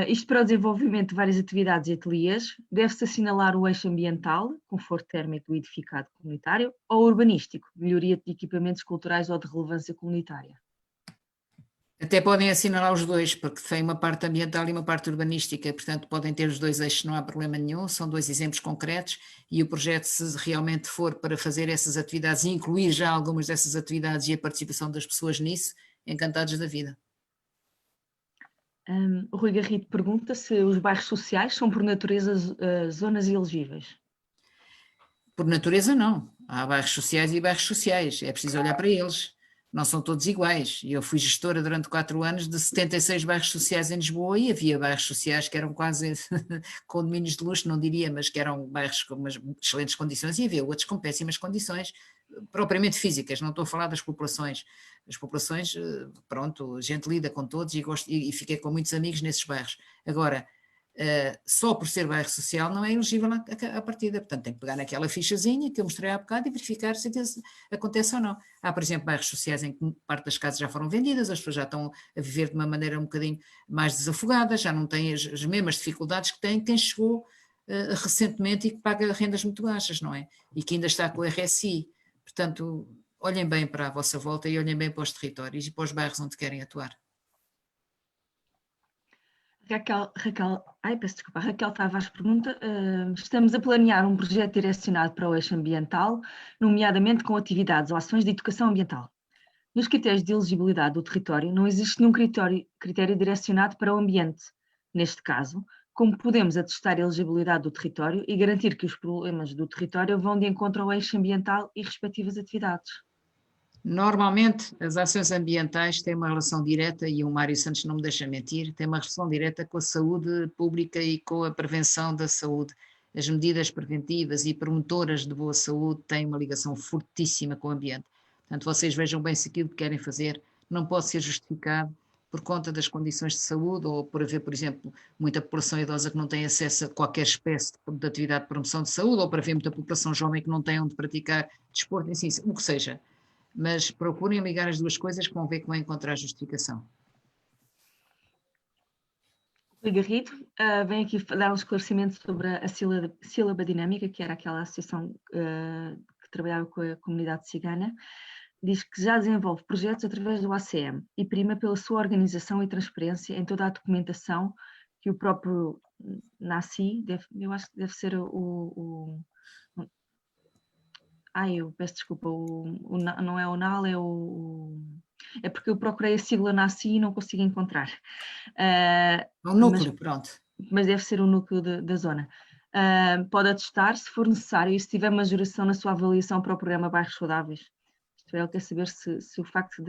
isto para o desenvolvimento de várias atividades e ateliês, deve-se assinalar o eixo ambiental, conforto térmico do edificado comunitário, ou urbanístico, melhoria de equipamentos culturais ou de relevância comunitária? Até podem assinalar os dois, porque tem uma parte ambiental e uma parte urbanística, portanto podem ter os dois eixos, não há problema nenhum, são dois exemplos concretos e o projeto, se realmente for para fazer essas atividades e incluir já algumas dessas atividades e a participação das pessoas nisso, encantados da vida. O Rui Garrido pergunta se os bairros sociais são por natureza zonas elegíveis. Por natureza não, há bairros sociais e bairros sociais, é preciso olhar para eles. Não são todos iguais. Eu fui gestora durante 4 anos de 76 bairros sociais em Lisboa e havia bairros sociais que eram quase condomínios de luxo, não diria, mas que eram bairros com umas excelentes condições e havia outros com péssimas condições, propriamente físicas, não estou a falar das populações. As populações, pronto, a gente lida com todos e fiquei com muitos amigos nesses bairros. Agora, só por ser bairro social não é elegível à partida, portanto tem que pegar naquela fichazinha que eu mostrei há bocado e verificar se acontece ou não. Há, por exemplo, bairros sociais em que parte das casas já foram vendidas, as pessoas já estão a viver de uma maneira um bocadinho mais desafogada, já não têm as mesmas dificuldades que tem quem chegou recentemente e que paga rendas muito baixas, não é? E que ainda está com o RSI. Portanto, olhem bem para a vossa volta e olhem bem para os territórios e para os bairros onde querem atuar. Raquel Tavares pergunta: estamos a planear um projeto direcionado para o eixo ambiental, nomeadamente com atividades ou ações de educação ambiental. Nos critérios de elegibilidade do território não existe nenhum critério direcionado para o ambiente. Neste caso, como podemos atestar a elegibilidade do território e garantir que os problemas do território vão de encontro ao eixo ambiental e respectivas atividades? Normalmente, as ações ambientais têm uma relação direta, e o Mário Santos não me deixa mentir, tem uma relação direta com a saúde pública e com a prevenção da saúde. As medidas preventivas e promotoras de boa saúde têm uma ligação fortíssima com o ambiente. Portanto, vocês vejam bem se aquilo que querem fazer não pode ser justificado por conta das condições de saúde ou por haver, por exemplo, muita população idosa que não tem acesso a qualquer espécie de atividade de promoção de saúde ou para haver muita população jovem que não tem onde praticar desporto, assim, o que seja. Mas procurem ligar as duas coisas que vão ver que vão encontrar justificação. Rui Garrido vem aqui dar um esclarecimento sobre a Sílaba Dinâmica, que era aquela associação que trabalhava com a comunidade cigana. Diz que já desenvolve projetos através do ACM e prima pela sua organização e transparência em toda a documentação que o próprio NACI, eu acho que deve ser eu peço desculpa, não é o NAL, é porque eu procurei a sigla NACI e não consigo encontrar. O núcleo, pronto. Mas deve ser o núcleo da zona. Pode atestar, se for necessário, e se tiver majoração na sua avaliação para o programa Bairros Saudáveis. Isto é, ele quer saber se o facto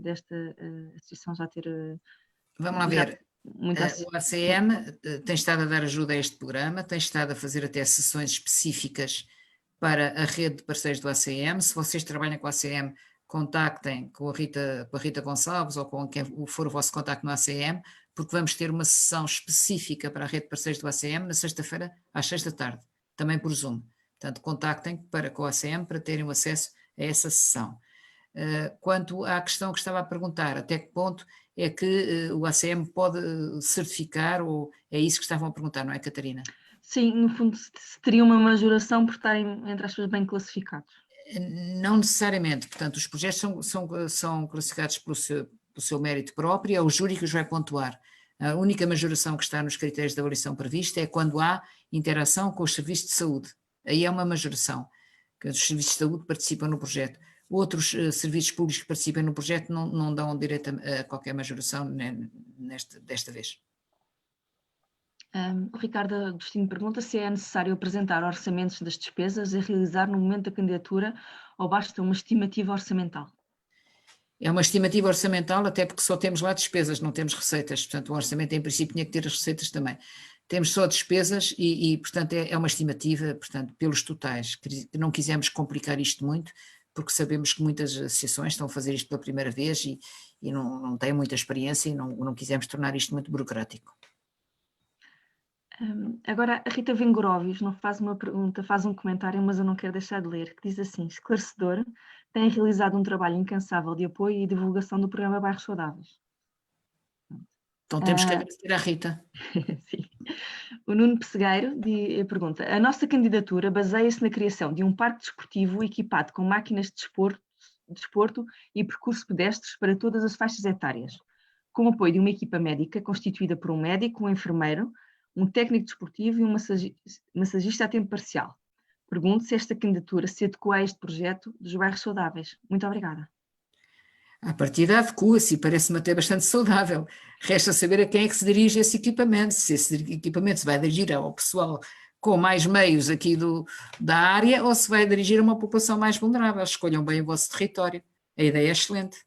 desta associação já ter... Vamos lá ver. muito O ACM tem estado a dar ajuda a este programa, tem estado a fazer até sessões específicas para a rede de parceiros do ACM. Se vocês trabalham com o ACM, contactem com a Rita Gonçalves ou com quem for o vosso contacto no ACM, porque vamos ter uma sessão específica para a rede de parceiros do ACM na sexta-feira às 6 da tarde, também por Zoom. Portanto, contactem com o ACM para terem o acesso a essa sessão. Quanto à questão que estava a perguntar, até que ponto é que o ACM pode certificar, ou é isso que estavam a perguntar, não é, Catarina? Sim, no fundo, se teria uma majoração por estarem, entre aspas, bem classificados. Não necessariamente, portanto, os projetos são classificados pelo seu mérito próprio, é o júri que os vai pontuar. A única majoração que está nos critérios de avaliação prevista é quando há interação com os serviços de saúde. Aí é uma majoração, que os serviços de saúde participam no projeto. Outros serviços públicos que participam no projeto não dão direito a qualquer majoração desta vez. O Ricardo Agostinho pergunta se é necessário apresentar orçamentos das despesas a realizar no momento da candidatura ou basta uma estimativa orçamental? É uma estimativa orçamental, até porque só temos lá despesas, não temos receitas. Portanto, o orçamento em princípio tinha que ter as receitas também. Temos só despesas e portanto, é uma estimativa, portanto, pelos totais. Não quisemos complicar isto muito, porque sabemos que muitas associações estão a fazer isto pela primeira vez e não têm muita experiência e não quisemos tornar isto muito burocrático. Agora, a Rita Vengorovius não faz uma pergunta, faz um comentário, mas eu não quero deixar de ler, que diz assim: esclarecedor, tem realizado um trabalho incansável de apoio e divulgação do programa Bairros Saudáveis. Então temos que agradecer à Rita. Sim. O Nuno Pessegueiro pergunta: a nossa candidatura baseia-se na criação de um parque desportivo equipado com máquinas de desporto e percurso pedestres para todas as faixas etárias, com apoio de uma equipa médica constituída por um médico, um enfermeiro, um técnico desportivo e um massagista a tempo parcial. Pergunto se esta candidatura se adequa a este projeto dos bairros saudáveis. Muito obrigada. A partida adequa-se e parece-me até bastante saudável. Resta saber a quem é que se dirige esse equipamento, se esse equipamento se vai dirigir ao pessoal com mais meios aqui da área ou se vai dirigir a uma população mais vulnerável. Escolham bem o vosso território. A ideia é excelente.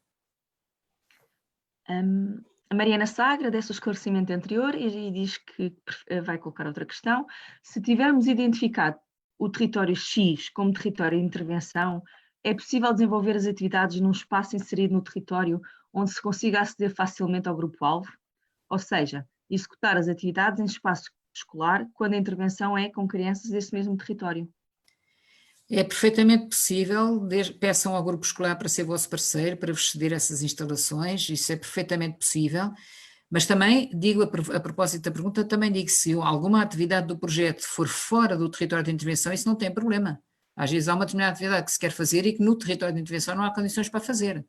A Mariana Sá agradece o esclarecimento anterior e diz que vai colocar outra questão. Se tivermos identificado o território X como território de intervenção, é possível desenvolver as atividades num espaço inserido no território onde se consiga aceder facilmente ao grupo-alvo? Ou seja, executar as atividades em espaço escolar quando a intervenção é com crianças desse mesmo território? É perfeitamente possível, peçam ao grupo escolar para ser vosso parceiro, para vos ceder essas instalações, isso é perfeitamente possível, mas também digo, a propósito da pergunta, também digo que se alguma atividade do projeto for fora do território de intervenção, isso não tem problema. Às vezes há uma determinada atividade que se quer fazer e que no território de intervenção não há condições para fazer.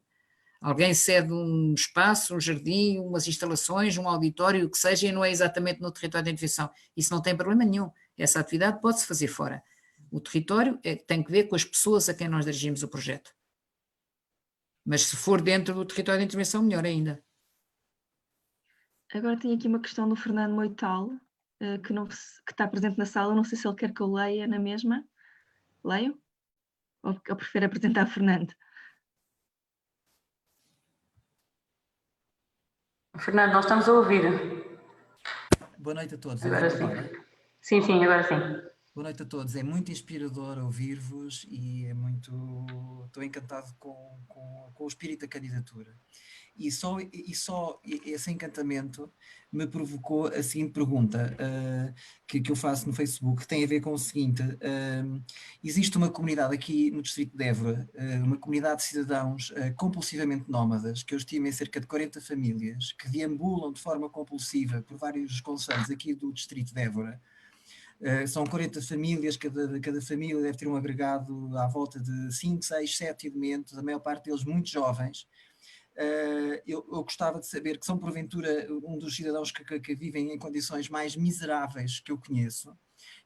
Alguém cede um espaço, um jardim, umas instalações, um auditório, o que seja, e não é exatamente no território de intervenção. Isso não tem problema nenhum. Essa atividade pode-se fazer fora. O território tem que ver com as pessoas a quem nós dirigimos o projeto. Mas se for dentro do território de intervenção, melhor ainda. Agora tenho aqui uma questão do Fernando Moital, que está presente na sala. Não sei se ele quer que eu leia na mesma. Leio? Ou eu prefiro apresentar a Fernando? Fernando, nós estamos a ouvir. Boa noite a todos. Agora sim. Sim, agora sim. Boa noite a todos. É muito inspirador ouvir-vos e estou encantado com o espírito da candidatura. E só esse encantamento me provocou a seguinte pergunta que eu faço no Facebook, que tem a ver com o seguinte: existe uma comunidade aqui no distrito de Évora, uma comunidade de cidadãos compulsivamente nómadas, que eu estimo em cerca de 40 famílias, que deambulam de forma compulsiva por vários concelhos aqui do distrito de Évora. São 40 famílias, cada família deve ter um agregado à volta de 5, 6, 7 elementos, a maior parte deles muito jovens. Eu gostava de saber que são, porventura, um dos cidadãos que vivem em condições mais miseráveis que eu conheço.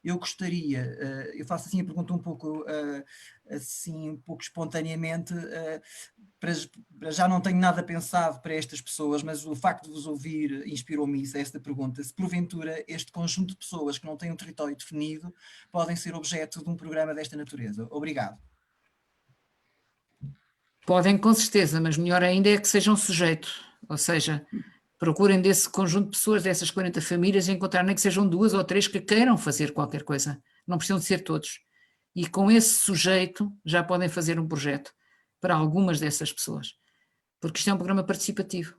Eu gostaria, eu faço assim a pergunta um pouco espontaneamente, para já não tenho nada pensado para estas pessoas, mas o facto de vos ouvir inspirou-me isso, esta pergunta: se porventura este conjunto de pessoas que não têm um território definido podem ser objeto de um programa desta natureza. Obrigado. Podem, com certeza, mas melhor ainda é que sejam sujeitos, ou seja, Procurem desse conjunto de pessoas, dessas 40 famílias, encontrar nem que sejam 2 ou 3 que queiram fazer qualquer coisa. Não precisam de ser todos. E com esse sujeito já podem fazer um projeto para algumas dessas pessoas. Porque isto é um programa participativo.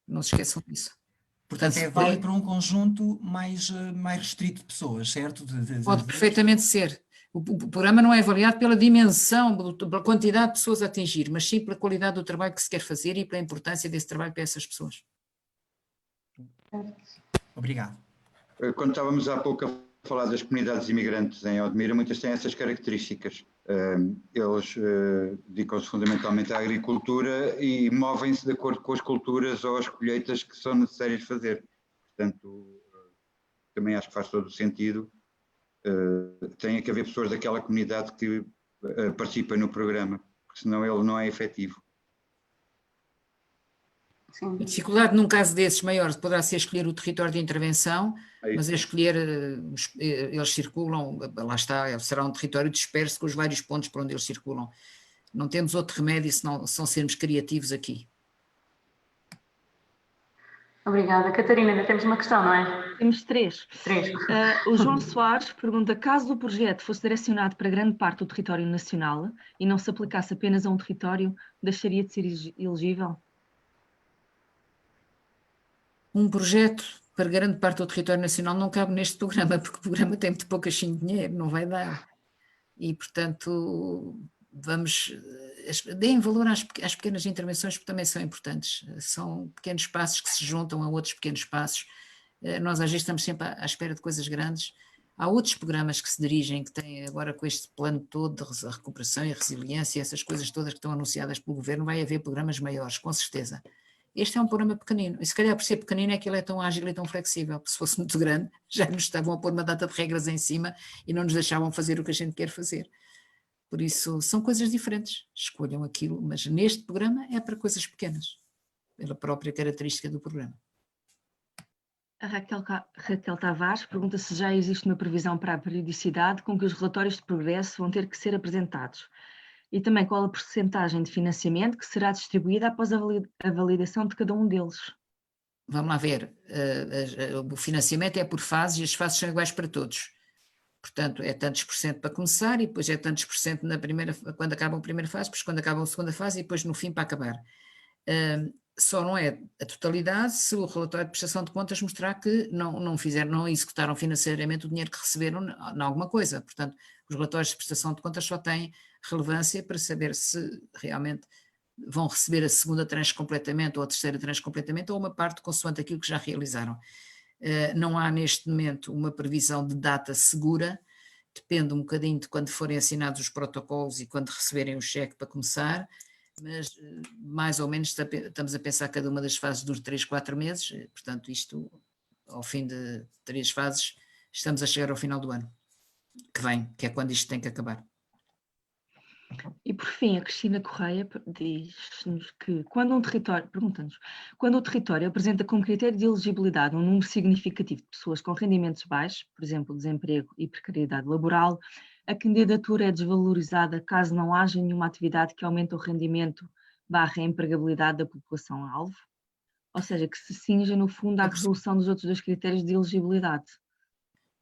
Não se esqueçam disso. Portanto, é válido para um conjunto mais restrito de pessoas, certo? Pode perfeitamente ser. O programa não é avaliado pela dimensão, pela quantidade de pessoas a atingir, mas sim pela qualidade do trabalho que se quer fazer e pela importância desse trabalho para essas pessoas. Obrigado. Quando estávamos há pouco a falar das comunidades imigrantes em Odmira, muitas têm essas características. Eles dedicam-se fundamentalmente à agricultura e movem-se de acordo com as culturas ou as colheitas que são necessárias fazer. Portanto, também acho que faz todo o sentido. Tem que haver pessoas daquela comunidade que participem no programa, porque senão ele não é efetivo. Sim. A dificuldade num caso desses maiores poderá ser escolher o território de intervenção, mas é escolher, eles circulam, lá está, será um território disperso com os vários pontos por onde eles circulam. Não temos outro remédio senão sermos criativos aqui. Obrigada. Catarina, ainda temos uma questão, não é? Temos 3. 3. O João Soares pergunta, caso o projeto fosse direcionado para grande parte do território nacional e não se aplicasse apenas a um território, deixaria de ser elegível? Um projeto para grande parte do território nacional não cabe neste programa, porque o programa tem muito pouquinho dinheiro, não vai dar. E, portanto, deem valor às pequenas intervenções, porque também são importantes. São pequenos passos que se juntam a outros pequenos passos. Nós às vezes estamos sempre à espera de coisas grandes. Há outros programas que se dirigem, que têm agora com este plano todo de recuperação e resiliência, essas coisas todas que estão anunciadas pelo governo, vai haver programas maiores, com certeza. Este é um programa pequenino, e se calhar por ser pequenino é que ele é tão ágil e tão flexível, porque se fosse muito grande já nos estavam a pôr uma data de regras em cima e não nos deixavam fazer o que a gente quer fazer. Por isso são coisas diferentes, escolham aquilo, mas neste programa é para coisas pequenas, pela própria característica do programa. A Raquel Tavares pergunta se já existe uma previsão para a periodicidade com que os relatórios de progresso vão ter que ser apresentados. E também qual a percentagem de financiamento que será distribuída após a validação de cada um deles. Vamos lá ver, o financiamento é por fases e as fases são iguais para todos. Portanto, é tantos por cento para começar e depois é tantos por cento quando acaba a primeira fase, depois quando acaba a segunda fase e depois no fim para acabar. Só não é a totalidade se o relatório de prestação de contas mostrar que não executaram financeiramente o dinheiro que receberam em alguma coisa. Portanto, os relatórios de prestação de contas só têm relevância para saber se realmente vão receber a segunda tranche completamente ou a terceira tranche completamente ou uma parte consoante aquilo que já realizaram. Não há neste momento uma previsão de data segura, depende um bocadinho de quando forem assinados os protocolos e quando receberem o cheque para começar, mas mais ou menos estamos a pensar cada uma das fases dos 3, 4 meses, portanto isto ao fim de 3 fases estamos a chegar ao final do ano que vem, que é quando isto tem que acabar. E por fim, a Cristina Correia diz-nos que pergunta-nos, quando o território apresenta como critério de elegibilidade um número significativo de pessoas com rendimentos baixos, por exemplo, desemprego e precariedade laboral, a candidatura é desvalorizada caso não haja nenhuma atividade que aumente o rendimento / a empregabilidade da população-alvo? Ou seja, que se cinja no fundo à resolução dos outros 2 critérios de elegibilidade.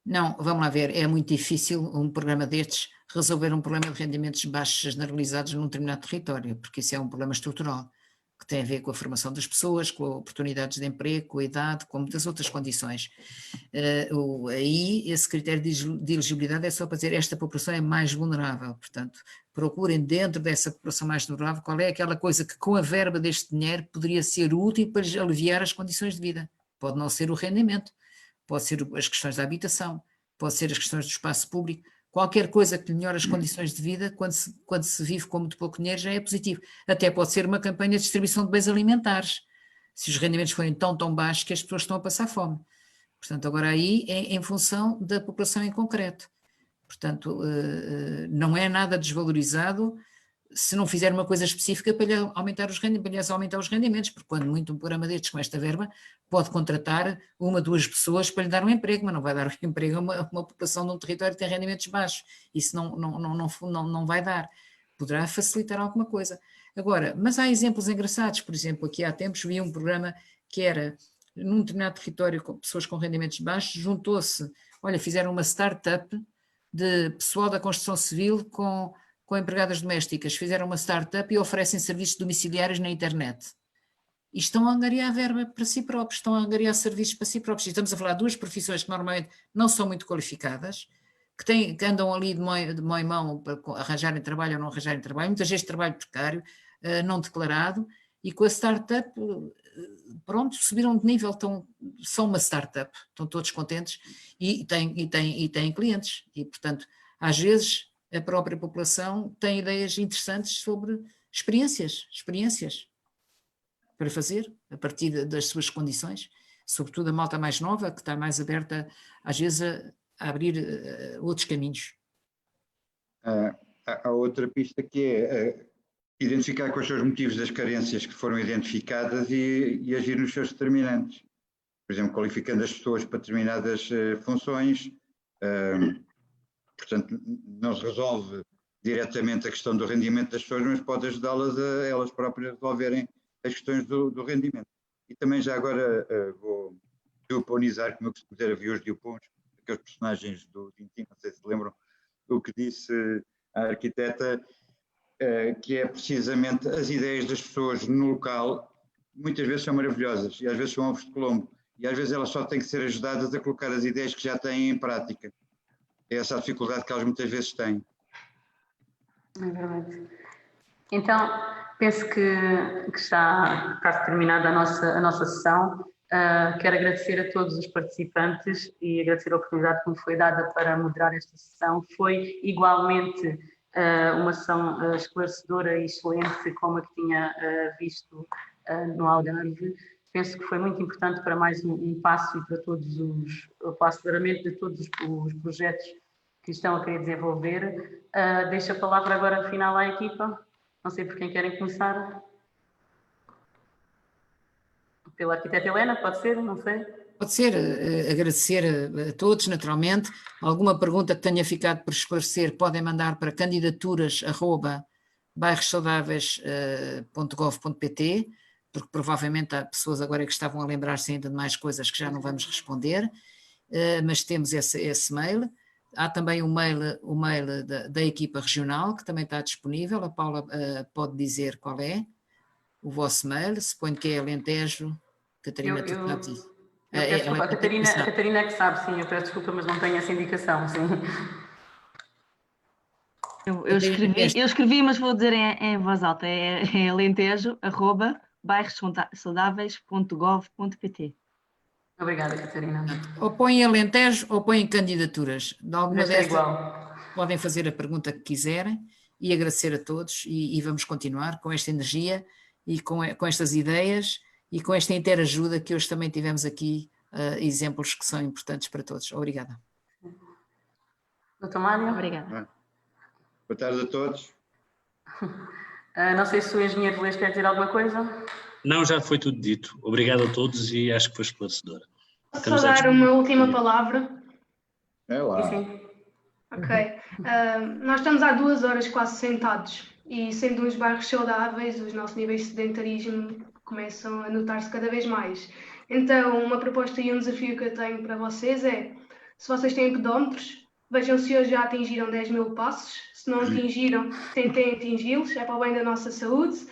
Não, vamos lá ver, é muito difícil um programa destes resolver um problema de rendimentos baixos generalizados num determinado território, porque isso é um problema estrutural, que tem a ver com a formação das pessoas, com oportunidades de emprego, com a idade, com muitas outras condições. Aí esse critério de elegibilidade é só para dizer esta população é mais vulnerável, portanto procurem dentro dessa população mais vulnerável qual é aquela coisa que com a verba deste dinheiro poderia ser útil para aliviar as condições de vida. Pode não ser o rendimento, pode ser as questões da habitação, pode ser as questões do espaço público, qualquer coisa que melhore as condições de vida quando se vive com muito pouco dinheiro já é positivo. Até pode ser uma campanha de distribuição de bens alimentares, se os rendimentos forem tão baixos que as pessoas estão a passar fome. Portanto, agora aí é em função da população em concreto. Portanto, não é nada desvalorizado se não fizer uma coisa específica para lhe aumentar os rendimentos, porque quando muito um programa destes com esta verba pode contratar 1, 2 pessoas para lhe dar um emprego, mas não vai dar um emprego a uma população de um território que tem rendimentos baixos, isso não vai dar, poderá facilitar alguma coisa. Agora, mas há exemplos engraçados, por exemplo, aqui há tempos vi um programa que era, num determinado território, com pessoas com rendimentos baixos, juntou-se, olha, fizeram uma startup de pessoal da construção civil com empregadas domésticas, fizeram uma startup e oferecem serviços domiciliários na internet. E estão a angariar verba para si próprios, estão a angariar serviços para si próprios. E estamos a falar de duas profissões que normalmente não são muito qualificadas, que andam ali de mão em mão para arranjarem trabalho ou não arranjarem trabalho, muitas vezes trabalho precário, não declarado, e com a startup, pronto, subiram de nível, são uma startup, estão todos contentes e têm clientes. E, portanto, às vezes a própria população tem ideias interessantes sobre experiências para fazer, a partir das suas condições, sobretudo a malta mais nova, que está mais aberta, às vezes, a abrir outros caminhos. Há outra pista que é identificar quais são os motivos das carências que foram identificadas e agir nos seus determinantes. Por exemplo, qualificando as pessoas para determinadas funções. Portanto, não se resolve diretamente a questão do rendimento das pessoas, mas pode ajudá-las a elas próprias resolverem as questões do rendimento. E também já agora vou deuponizar, como eu costumo dizer, havia os deupons, aqueles personagens do Tintin, não sei se lembram o que disse a arquiteta, que é precisamente as ideias das pessoas no local, muitas vezes são maravilhosas e às vezes são ovos de Colombo, e às vezes elas só têm que ser ajudadas a colocar as ideias que já têm em prática. É essa a dificuldade que elas muitas vezes têm. É verdade. Então, penso que está terminada a nossa sessão. Quero agradecer a todos os participantes e agradecer a oportunidade que me foi dada para moderar esta sessão. Foi igualmente uma sessão esclarecedora e excelente, como a que tinha visto no Algarve. Penso que foi muito importante para mais um passo e para o aceleramento de todos os projetos que estão a querer desenvolver. Deixo a palavra agora final à equipa. Não sei por quem querem começar. Pela arquiteta Helena, pode ser? Não sei. Pode ser, agradecer a todos, naturalmente. Alguma pergunta que tenha ficado por esclarecer, podem mandar para candidaturas@bairrosaudáveis.gov.pt, porque provavelmente há pessoas agora que estavam a lembrar-se ainda de mais coisas que já não vamos responder, mas temos esse mail. Há também o mail da equipa regional, que também está disponível. A Paula pode dizer qual é o vosso mail, suponho que é Alentejo. Catarina, tu sabes isso? A Catarina é que sabe, sim, eu peço desculpa, mas não tenho essa indicação, sim. Eu escrevi, mas vou dizer em voz alta, é alentejo@bairrosaudáveis.gov.pt. Obrigada, Catarina. Ou põem Alentejo ou põem candidaturas. De alguma Desta dessas igual. podem fazer a pergunta que quiserem e agradecer a todos e vamos continuar com esta energia e com estas ideias e com esta interajuda que hoje também tivemos aqui, exemplos que são importantes para todos. Obrigada. Doutor Mário? Obrigada. Boa tarde a todos. Não sei se o engenheiro Velez quer dizer alguma coisa. Não, já foi tudo dito. Obrigado a todos e acho que foi esclarecedora. Posso só dar uma última palavra? É lá. Sim. Ok. Nós estamos há 2 horas quase sentados e, sendo uns bairros saudáveis, os nossos níveis de sedentarismo começam a notar-se cada vez mais. Então, uma proposta e um desafio que eu tenho para vocês é, se vocês têm pedómetros, vejam se hoje já atingiram 10.000 passos. Se não atingiram, tentem atingi-los, é para o bem da nossa saúde.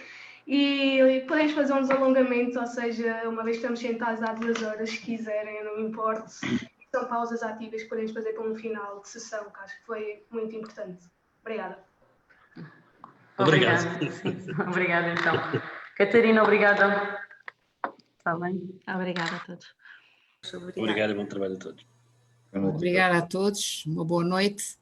E podemos fazer uns alongamentos, ou seja, uma vez que estamos sentados há 2 horas, se quiserem, não importa. São pausas ativas que podemos fazer para um final de sessão, que acho que foi muito importante. Obrigada. Obrigado. Obrigada, então. Catarina, obrigada. Está bem? Obrigada a todos. Obrigado e bom trabalho a todos. Obrigada a todos, uma boa noite.